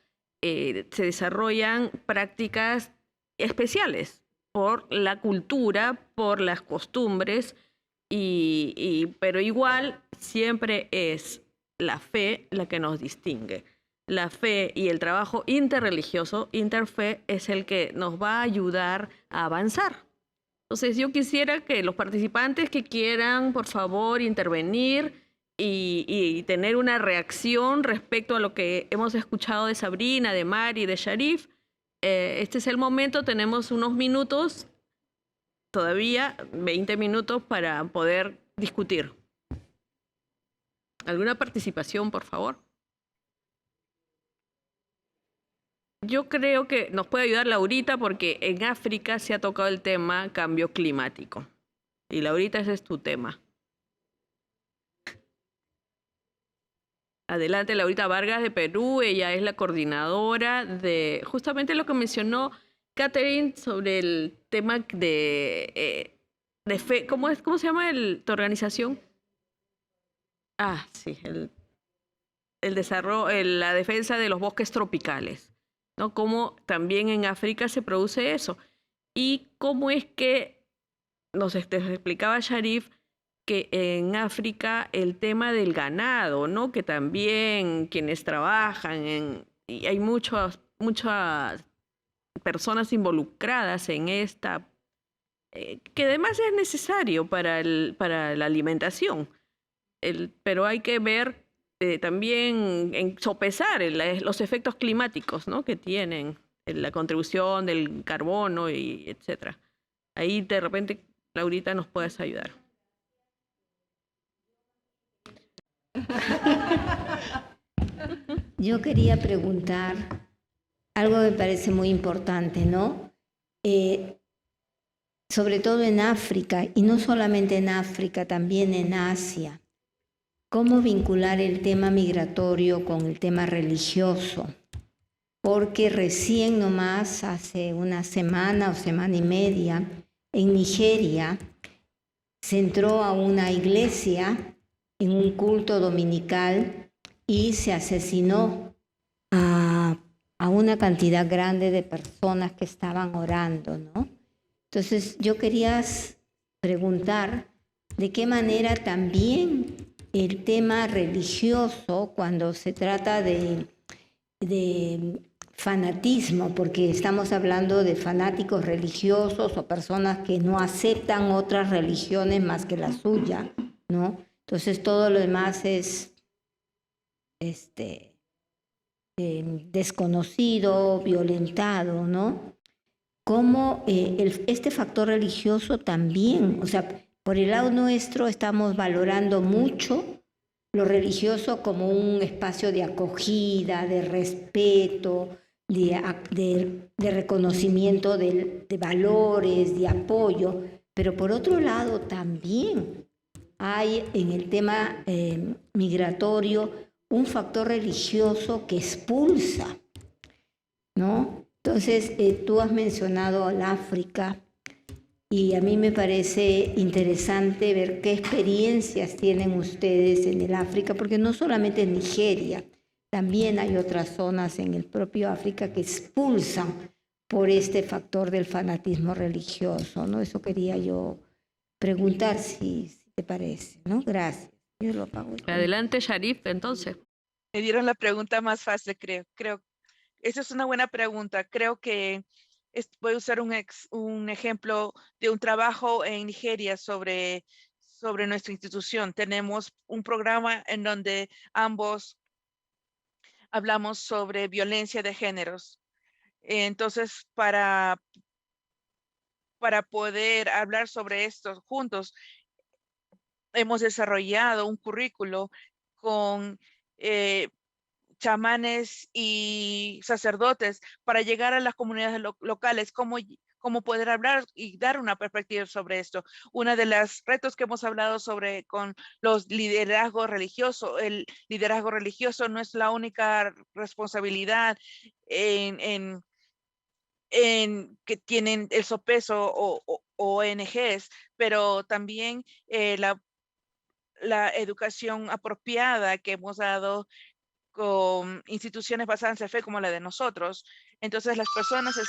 se desarrollan prácticas especiales por la cultura, por las costumbres, pero igual siempre es la fe la que nos distingue. La fe y el trabajo interreligioso, interfe, es el que nos va a ayudar a avanzar. Entonces yo quisiera que los participantes que quieran, por favor, intervenir y tener una reacción respecto a lo que hemos escuchado de Sabrina, de Mari, de Sharif, este es el momento, tenemos unos minutos, todavía 20 minutos para poder discutir. ¿Alguna participación, por favor? Yo creo que nos puede ayudar Laurita porque en África se ha tocado el tema cambio climático. Y Laurita, ese es tu tema. Adelante, Laurita Vargas de Perú. Ella es la coordinadora de justamente lo que mencionó Catherine sobre el tema de fe. ¿Cómo se llama tu organización? Ah, sí, el desarrollo, la defensa de los bosques tropicales, ¿no? Cómo también en África se produce eso. Y cómo es que nos explicaba Sharif que en África el tema del ganado, ¿no?, que también quienes trabajan y hay muchas personas involucradas en esta, que además es necesario para la alimentación, pero hay que ver también sopesar los efectos climáticos, ¿no?, que tienen la contribución del carbono y etcétera. Ahí de repente, Laurita, nos puedes ayudar. Yo quería preguntar algo que me parece muy importante, ¿no? Sobre todo en África, y no solamente en África, también en Asia. ¿Cómo vincular el tema migratorio con el tema religioso? porque recién nomás hace una semana o semana y media en Nigeria se entró a una iglesia en un culto dominical y se asesinó a una cantidad grande de personas que estaban orando, ¿no? Entonces yo quería preguntar de qué manera también el tema religioso, cuando se trata de fanatismo, porque estamos hablando de fanáticos religiosos o personas que no aceptan otras religiones más que la suya, ¿no? Entonces todo lo demás es desconocido, violentado, ¿no? Cómo este factor religioso también, o sea, por el lado nuestro estamos valorando mucho lo religioso como un espacio de acogida, de respeto, de reconocimiento de valores, de apoyo, pero por otro lado también hay en el tema migratorio un factor religioso que expulsa, ¿no? Entonces, tú has mencionado al África y a mí me parece interesante ver qué experiencias tienen ustedes en el África, porque no solamente en Nigeria, también hay otras zonas en el propio África que expulsan por este factor del fanatismo religioso, ¿no? Eso quería yo preguntar si te parece, ¿no? Gracias. Yo lo pago. Adelante, Sharif, entonces. Me dieron la pregunta más fácil, creo. Esa es una buena pregunta. Creo que voy a usar un ejemplo de un trabajo en Nigeria sobre nuestra institución. Tenemos un programa en donde ambos hablamos sobre violencia de géneros. Entonces, para poder hablar sobre esto juntos, hemos desarrollado un currículo con chamanes y sacerdotes para llegar a las comunidades locales, cómo poder hablar y dar una perspectiva sobre esto. Una de las retos que hemos hablado sobre con los liderazgos religiosos, el liderazgo religioso no es la única responsabilidad en que tienen el sopeso o ONGs, pero también la educación apropiada que hemos dado con instituciones basadas en fe como la de nosotros. Entonces las personas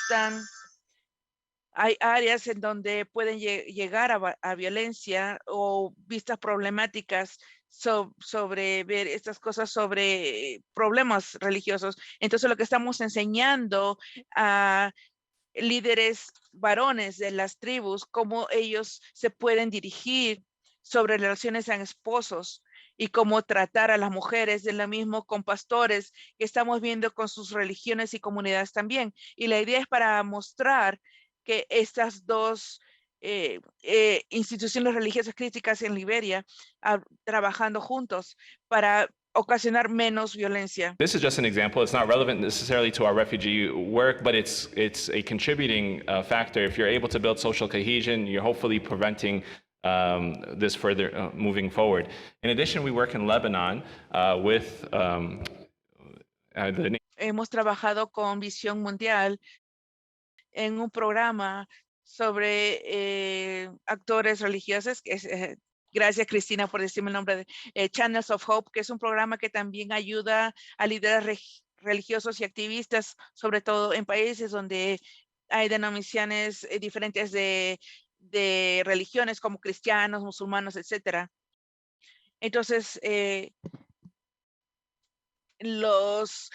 hay áreas en donde pueden llegar a violencia o vistas problemáticas sobre ver estas cosas sobre problemas religiosos. Entonces lo que estamos enseñando a líderes varones de las tribus, cómo ellos se pueden dirigir sobre relaciones en esposos y cómo tratar a las mujeres, de lo mismo con pastores que estamos viendo con sus religiones y comunidades también. Y la idea es para mostrar que estas dos instituciones religiosas críticas en Liberia trabajando juntos para ocasionar menos violencia. This is just an example. It's not relevant necessarily to our refugee work, but it's a contributing factor. If you're able to build social cohesion, you're hopefully preventing this further moving forward. In addition, we work in Lebanon with the Hemos trabajado con Visión Mundial en un programa sobre actores religiosos, que es, gracias Cristina por decirme el nombre de Channels of Hope, que es un programa que también ayuda a líderes religiosos y activistas, sobre todo en países donde hay denominaciones diferentes de religiones como cristianos, musulmanos, etcétera. Entonces, los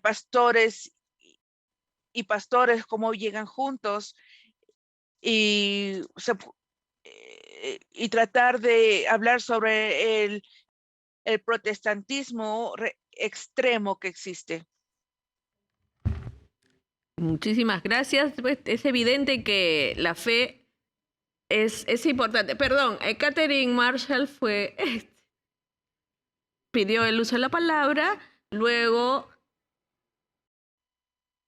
pastores y pastores cómo llegan juntos y tratar de hablar sobre el protestantismo extremo que existe. Muchísimas gracias. Pues, es evidente que la fe es importante. Perdón, Catherine Marshall pidió el uso de la palabra, luego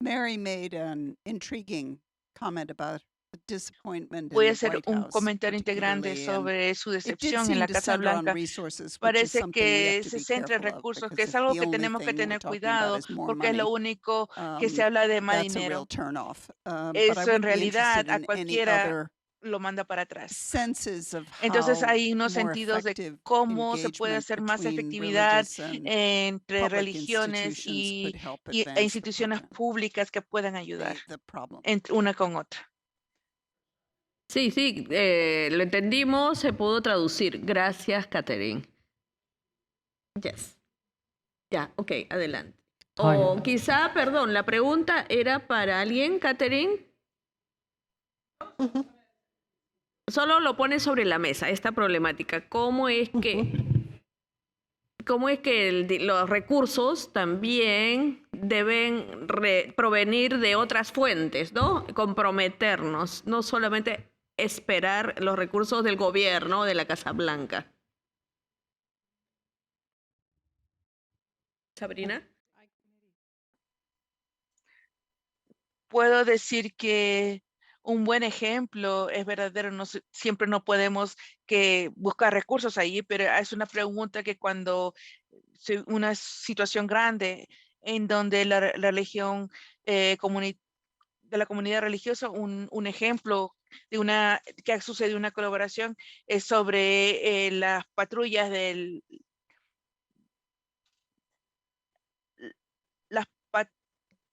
Mary made an intriguing comment about Voy a hacer un comentario integrante sobre su decepción en la Casa Blanca. Parece que se centra en recursos, que es algo que tenemos que tener cuidado, porque es lo único que se habla de más dinero. Eso en realidad a cualquiera lo manda para atrás. Entonces hay unos sentidos de cómo se puede hacer más efectividad entre religiones e instituciones públicas que puedan ayudar una con otra. Sí, sí, lo entendimos, se pudo traducir. Gracias, Catherine. Yes. Ya, ok, adelante. O quizá, perdón, la pregunta era para alguien, Catherine. Solo lo pone sobre la mesa, esta problemática. ¿Cómo es que los recursos también deben provenir de otras fuentes, ¿no? Comprometernos, no solamente esperar los recursos del gobierno, de la Casa Blanca. Sabrina. Puedo decir que un buen ejemplo es verdadero. Siempre no podemos buscar recursos ahí, pero es una pregunta que cuando una situación grande en donde la religión de la comunidad religiosa, un ejemplo de que ha sucedido una colaboración es sobre las patrullas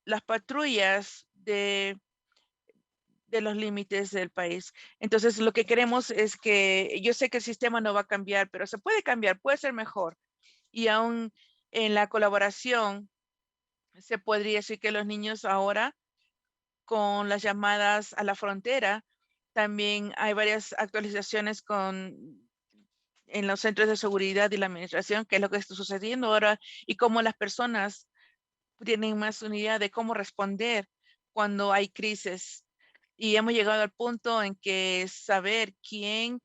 las patrullas de los límites del país. Entonces, lo que queremos es que, yo sé que el sistema no va a cambiar, pero se puede cambiar, puede ser mejor. Y aún en la colaboración, se podría decir que los niños ahora, con las llamadas a la frontera, también hay varias actualizaciones en los centros de seguridad y la administración, que es lo que está sucediendo ahora, y cómo las personas tienen más unidad de cómo responder cuando hay crisis. Y hemos llegado al punto en que saber quién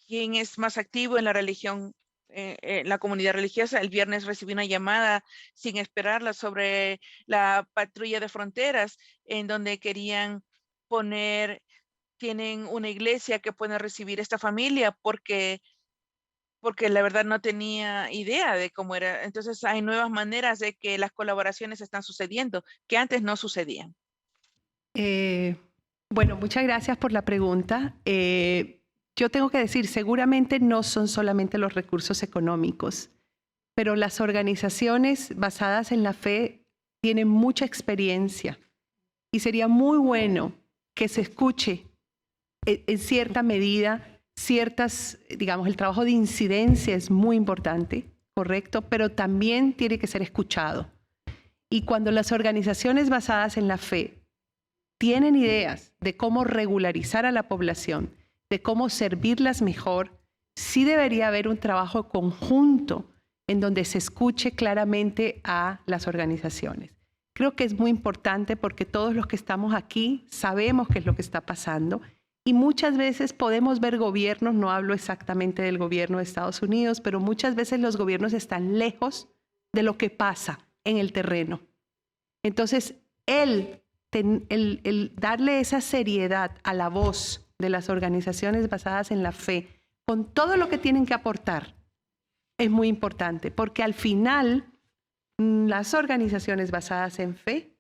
es más activo en la religión, la comunidad religiosa. El viernes recibí una llamada sin esperarla sobre la patrulla de fronteras, en donde tienen una iglesia que puede recibir esta familia porque la verdad no tenía idea de cómo era. Entonces hay nuevas maneras de que las colaboraciones están sucediendo, que antes no sucedían. Bueno, muchas gracias por la pregunta. Yo tengo que decir, seguramente no son solamente los recursos económicos, pero las organizaciones basadas en la fe tienen mucha experiencia y sería muy bueno que se escuche en cierta medida digamos, el trabajo de incidencia es muy importante, correcto, pero también tiene que ser escuchado. Y cuando las organizaciones basadas en la fe tienen ideas de cómo regularizar a la población, de cómo servirlas mejor, sí debería haber un trabajo conjunto en donde se escuche claramente a las organizaciones. Creo que es muy importante porque todos los que estamos aquí sabemos qué es lo que está pasando y muchas veces podemos ver gobiernos, no hablo exactamente del gobierno de Estados Unidos, pero muchas veces los gobiernos están lejos de lo que pasa en el terreno. Entonces, el darle esa seriedad a la voz de las organizaciones basadas en la fe, con todo lo que tienen que aportar, es muy importante, porque al final las organizaciones basadas en fe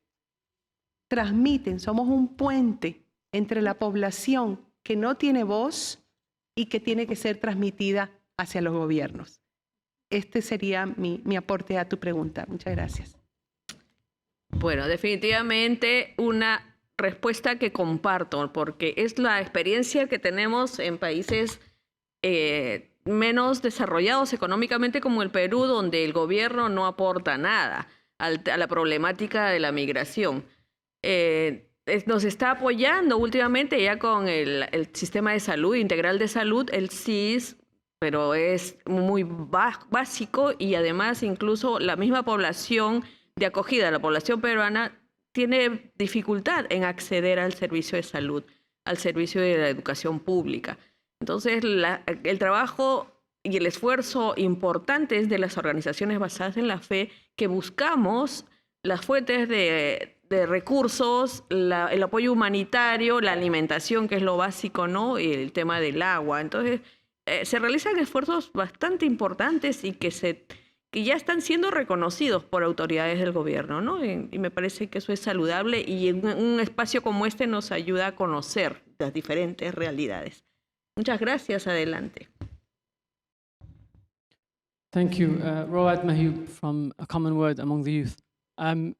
transmiten, somos un puente entre la población que no tiene voz y que tiene que ser transmitida hacia los gobiernos. Este sería mi aporte a tu pregunta. Muchas gracias. Bueno, definitivamente una respuesta que comparto, porque es la experiencia que tenemos en países menos desarrollados económicamente como el Perú, donde el gobierno no aporta nada a la problemática de la migración. Nos está apoyando últimamente ya con el sistema de salud, integral de salud, el SIS, pero es muy básico y además incluso la misma población de acogida, la población peruana, tiene dificultad en acceder al servicio de salud, al servicio de la educación pública. Entonces, el trabajo y el esfuerzo importante es de las organizaciones basadas en la fe, que buscamos las fuentes de de recursos, el apoyo humanitario, la alimentación, que es lo básico, ¿no? Y el tema del agua. Entonces, se realizan esfuerzos bastante importantes y que ya están siendo reconocidos por autoridades del gobierno, ¿no? Y me parece que eso es saludable y en un espacio como este nos ayuda a conocer las diferentes realidades. Muchas gracias. Adelante. Thank you. Road Mahib from A Common Word Among the Youth.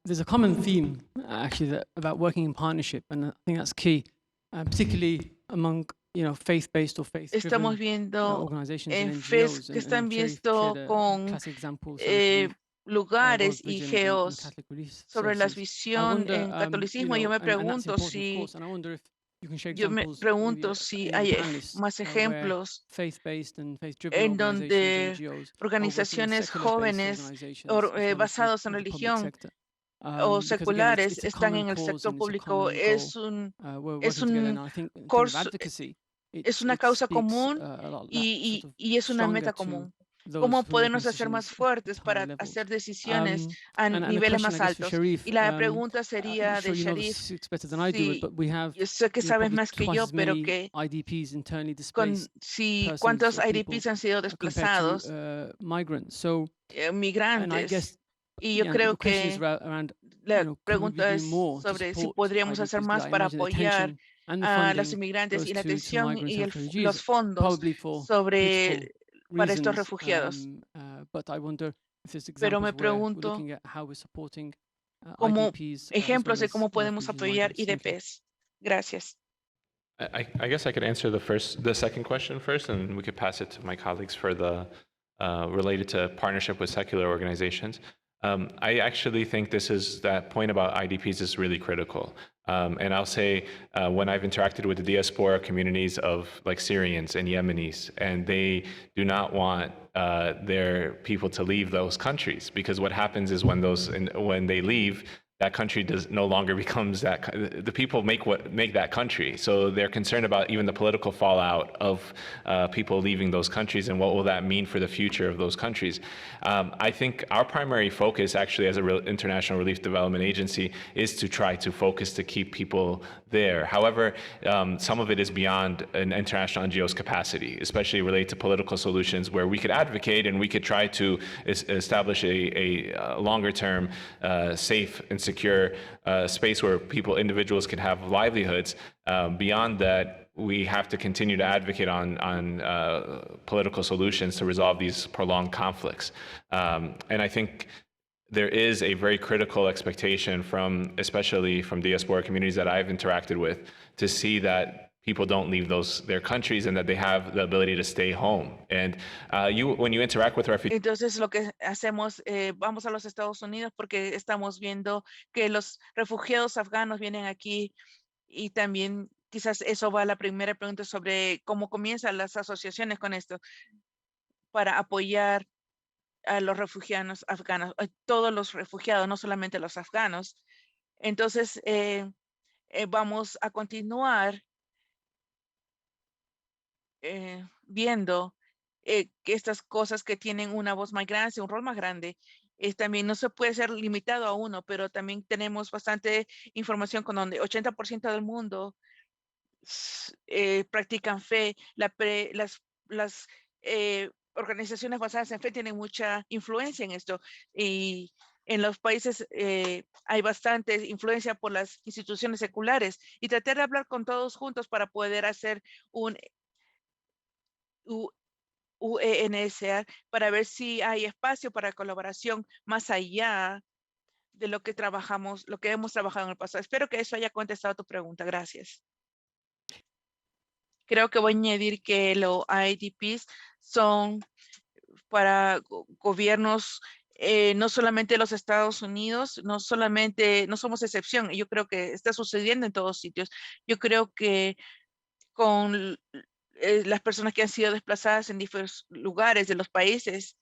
There's a common theme, actually, about working in partnership, and I think that's key, particularly among faith-based or faith-driven Estamos viendo organizations en and FES NGOs. que están Sherry viendo shared a con classic example, some of the lugares World y Vision and geos Catholic Relief sobre la Services. I visión wonder, en catolicismo. Yo me and that's pregunto important, of si course, and I wonder if you can share Yo me examples, maybe, pregunto si the hay panelists, más where ejemplos faith-based and faith-driven en organizations, donde NGOs, are working with organizaciones secular-based jóvenes organizations, as well as basados en with the public religión sector. o Because again, seculares it's a están common en el cause sector and it's a público. common goal. We're working together, and I think in terms of advocacy, Es una it causa speaks común a lot that y, sort of y es una stronger meta to común. those ¿Cómo who are making podernos hacer más decisions fuertes at higher para levels. hacer decisiones a And a niveles question, más I guess, for altos? Sharif. Y la pregunta I'm sería de sure you know Sharif, this better than I do, si but we have yo sé que sabes probably más que twice yo, as pero many que IDPs, internally displaced persons cuántos or people IDPs han sido compared to desplazados, migrants. So, and I migrantes. guess Y yo creo the question is que around, la could we be pregunta doing es more to sobre si support podríamos hacer IDPs? más Because I para imagine the apoyar attention and the a los funding inmigrantes goes y la to atención migrants y and refugees, los fondos probably for political para estos reasons. refugiados. But I wonder if there's Pero examples me where we're pregunto looking at how we're supporting como IDPs as ejemplos well de as cómo podemos refugees and apoyar migrants. Thank you. IDPs. Gracias. I guess I could answer the second question first, and we could pass it to my colleagues for the related to partnership with secular organizations. I actually think that point about IDPs is really critical. And I'll say when I've interacted with the diaspora communities of like Syrians and Yemenis, and they do not want their people to leave those countries, because what happens is when they leave, that country no longer becomes the people make that country. So they're concerned about even the political fallout of people leaving those countries and what will that mean for the future of those countries. I think our primary focus actually as international relief development agency is to try to focus to keep people there. However, some of it is beyond an international NGO's capacity, especially related to political solutions where we could advocate and we could try to establish a longer term safe and secure space where individuals can have livelihoods. Beyond that, we have to continue to advocate on political solutions to resolve these prolonged conflicts. And I think there is a very critical expectation especially from diaspora communities that I've interacted with, to see that people don't leave their countries and that they have the ability to stay home. And when you interact with refugees, Entonces lo que hacemos, vamos a los Estados Unidos porque estamos viendo que los refugiados afganos vienen aquí, y también quizás eso va a la primera pregunta sobre cómo comienzan las asociaciones con esto para apoyar a los refugiados afganos, a todos los refugiados, no solamente los afganos. Entonces, vamos a continuar viendo que estas cosas que tienen una voz más grande, un rol más grande, también no se puede ser limitado a uno, pero también tenemos bastante información con donde 80% del mundo practican fe. Las organizaciones basadas en fe tienen mucha influencia en esto, y en los países hay bastante influencia por las instituciones seculares, y tratar de hablar con todos juntos para poder hacer un UENSA para ver si hay espacio para colaboración más allá de lo que hemos trabajado en el pasado. Espero que eso haya contestado a tu pregunta. Gracias. Creo que voy a añadir que los IDPs son para gobiernos, no solamente los Estados Unidos, no somos excepción. Yo creo que está sucediendo en todos sitios. Yo creo que con las personas que han sido desplazadas en diferentes lugares de los países,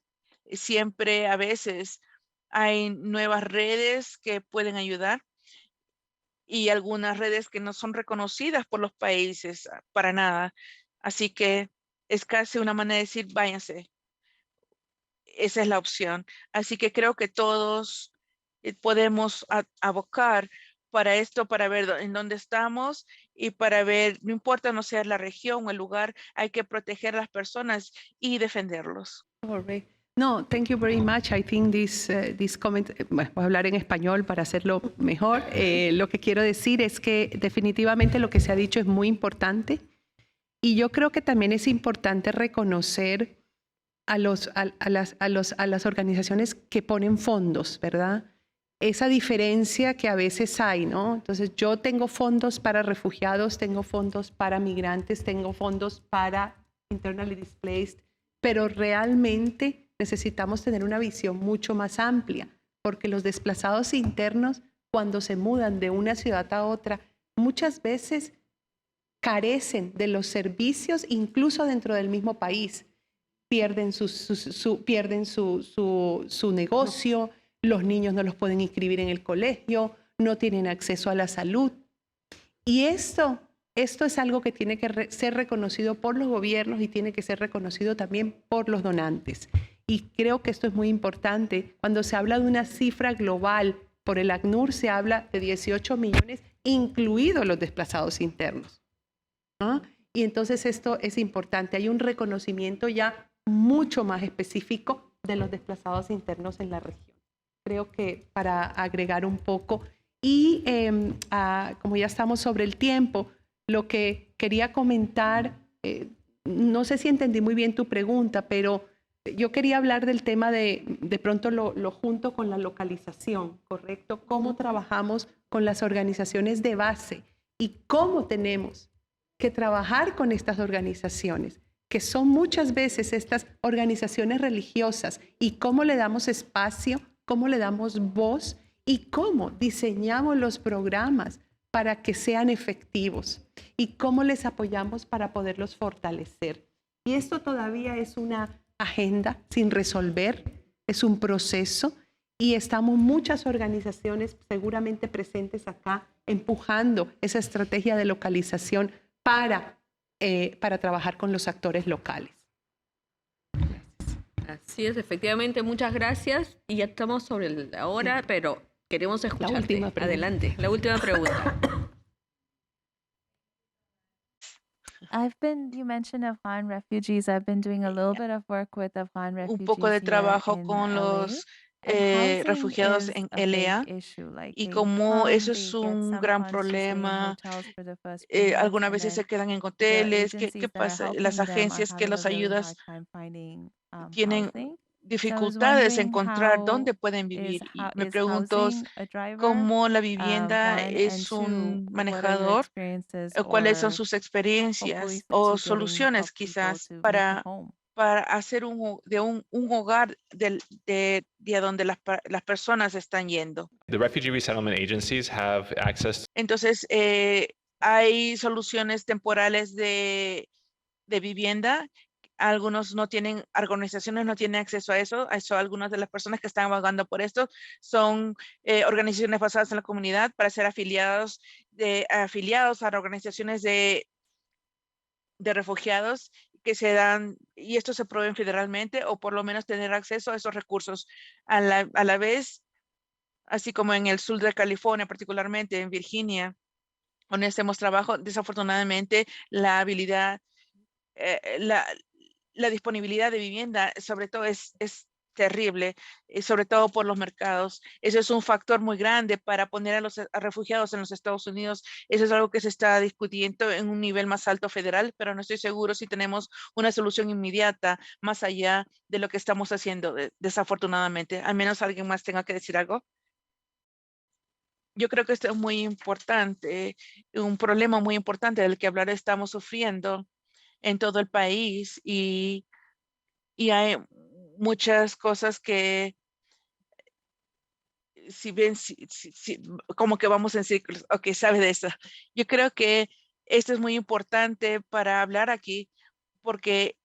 siempre a veces hay nuevas redes que pueden ayudar, y algunas redes que no son reconocidas por los países para nada. Así que es casi una manera de decir, váyanse. Esa es la opción. Así que creo que todos podemos abocar para esto, para ver en dónde estamos y para ver, no importa no sea la región o el lugar, hay que proteger a las personas y defenderlos. Correct. No, thank you very much. I think this comment, bueno, voy a hablar en español para hacerlo mejor. Lo que quiero decir es que definitivamente lo que se ha dicho es muy importante y yo creo que también es importante reconocer a las organizaciones que ponen fondos, ¿verdad? Esa diferencia que a veces hay, ¿no? Entonces yo tengo fondos para refugiados, tengo fondos para migrantes, tengo fondos para internally displaced, pero realmente necesitamos tener una visión mucho más amplia, porque los desplazados internos, cuando se mudan de una ciudad a otra, muchas veces carecen de los servicios incluso dentro del mismo país. Pierden pierden su negocio, los niños no los pueden inscribir en el colegio, no tienen acceso a la salud. Y esto es algo que tiene que ser reconocido por los gobiernos y tiene que ser reconocido también por los donantes. Y creo que esto es muy importante. Cuando se habla de una cifra global, por el ACNUR se habla de 18 millones, incluidos los desplazados internos, ¿no? Y entonces esto es importante. Hay un reconocimiento ya mucho más específico de los desplazados internos en la región. Creo que para agregar un poco, y como ya estamos sobre el tiempo, lo que quería comentar, no sé si entendí muy bien tu pregunta, pero yo quería hablar del tema de pronto lo junto con la localización, ¿correcto? Cómo trabajamos con las organizaciones de base y cómo tenemos que trabajar con estas organizaciones, que son muchas veces estas organizaciones religiosas, y cómo le damos espacio, cómo le damos voz y cómo diseñamos los programas para que sean efectivos y cómo les apoyamos para poderlos fortalecer. Y esto todavía es una agenda sin resolver, es un proceso y estamos muchas organizaciones seguramente presentes acá empujando esa estrategia de localización para trabajar con los actores locales. Así es, efectivamente, muchas gracias. Y ya estamos sobre la hora, pero queremos escucharte. última pregunta. Adelante, la última pregunta. You mentioned Afghan refugees. I've been doing a little bit of work with Afghan refugees Un poco de here trabajo in con LA. los And housing refugiados is en a big LA issue. Like y they como come, eso they es get un some gran funds to stay in problema, hotels for the first few months, algunas and veces then se quedan en the hoteles. ¿Qué agencies that are pasa? Las helping them are agencias que having a los really hard ayudas time finding tienen housing. So I was dificultades en wondering encontrar dónde how pueden vivir. Y me is pregunto housing a driver? cómo la vivienda One, and es two, un what are your manejador, experiences cuáles son or sus hopefully experiencias o such getting soluciones help people quizás to make a para home. hacer un hogar de donde las personas están yendo. The refugee resettlement agencies have access. Entonces, hay soluciones temporales de vivienda. Algunos no tienen, organizaciones no tienen acceso a eso. Algunas de las personas que están abogando por esto son organizaciones basadas en la comunidad para ser afiliados a organizaciones de refugiados que se dan, y esto se proveen federalmente, o por lo menos tener acceso a esos recursos. A la vez, así como en el sur de California, particularmente en Virginia, donde hacemos trabajo, desafortunadamente la habilidad, la disponibilidad de vivienda, sobre todo es terrible, sobre todo por los mercados. Eso es un factor muy grande para poner a los refugiados en los Estados Unidos. Eso es algo que se está discutiendo en un nivel más alto federal, pero no estoy seguro si tenemos una solución inmediata más allá de lo que estamos haciendo, desafortunadamente. Al menos alguien más tenga que decir algo. Yo creo que esto es muy importante, un problema muy importante del que hablar estamos sufriendo en todo el país y hay muchas cosas que si bien como que vamos en círculos. Ok, sabe de eso. Yo creo que esto es muy importante para hablar aquí porque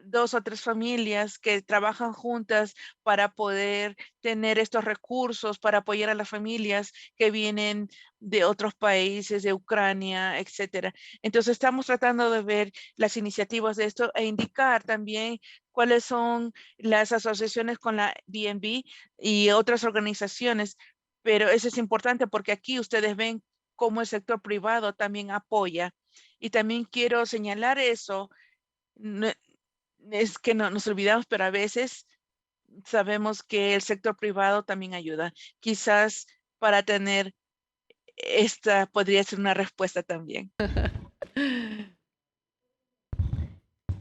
2 o 3 familias que trabajan juntas para poder tener estos recursos para apoyar a las familias que vienen de otros países, de Ucrania, etcétera. Entonces estamos tratando de ver las iniciativas de esto e indicar también cuáles son las asociaciones con la DNB y otras organizaciones Pero eso es importante porque aquí ustedes ven cómo el sector privado también apoya. Y también quiero señalar eso. Es que no nos olvidamos, pero a veces sabemos que el sector privado también ayuda. Quizás para tener esta podría ser una respuesta también.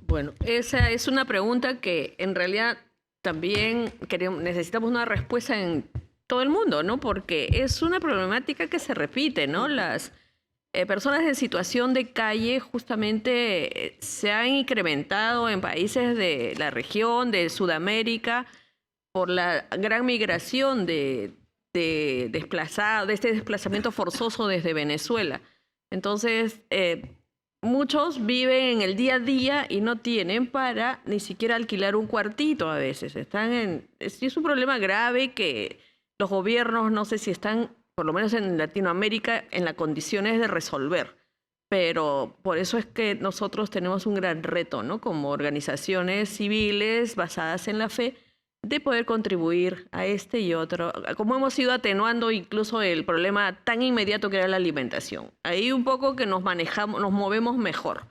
Bueno, esa es una pregunta que en realidad también necesitamos una respuesta en todo el mundo, ¿no? Porque es una problemática que se repite, ¿no? Las personas en situación de calle justamente se han incrementado en países de la región, de Sudamérica, por la gran migración de desplazados, de este desplazamiento forzoso desde Venezuela. Entonces, muchos viven en el día a día y no tienen para ni siquiera alquilar un cuartito a veces. Es un problema grave que los gobiernos, no sé si están, por lo menos en Latinoamérica, en las condiciones de resolver. Pero por eso es que nosotros tenemos un gran reto, ¿no? Como organizaciones civiles basadas en la fe, de poder contribuir a este y otro, como hemos ido atenuando incluso el problema tan inmediato que era la alimentación. Ahí un poco que nos manejamos, nos movemos mejor,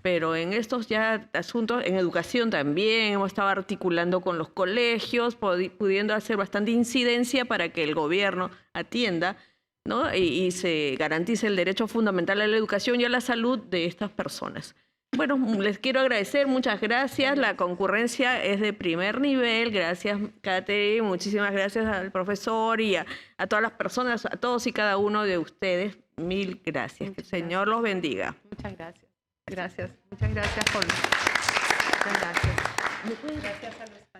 pero en estos ya asuntos, en educación también, hemos estado articulando con los colegios, pudiendo hacer bastante incidencia para que el gobierno atienda, ¿no? y se garantice el derecho fundamental a la educación y a la salud de estas personas. Bueno, les quiero agradecer, muchas gracias. La concurrencia es de primer nivel. Gracias, Kate. Muchísimas gracias al profesor y a todas las personas, a todos y cada uno de ustedes. Mil gracias. Que el Señor los bendiga. Muchas gracias. Gracias. Muchas gracias por... Muchas gracias. Gracias a los panelistas.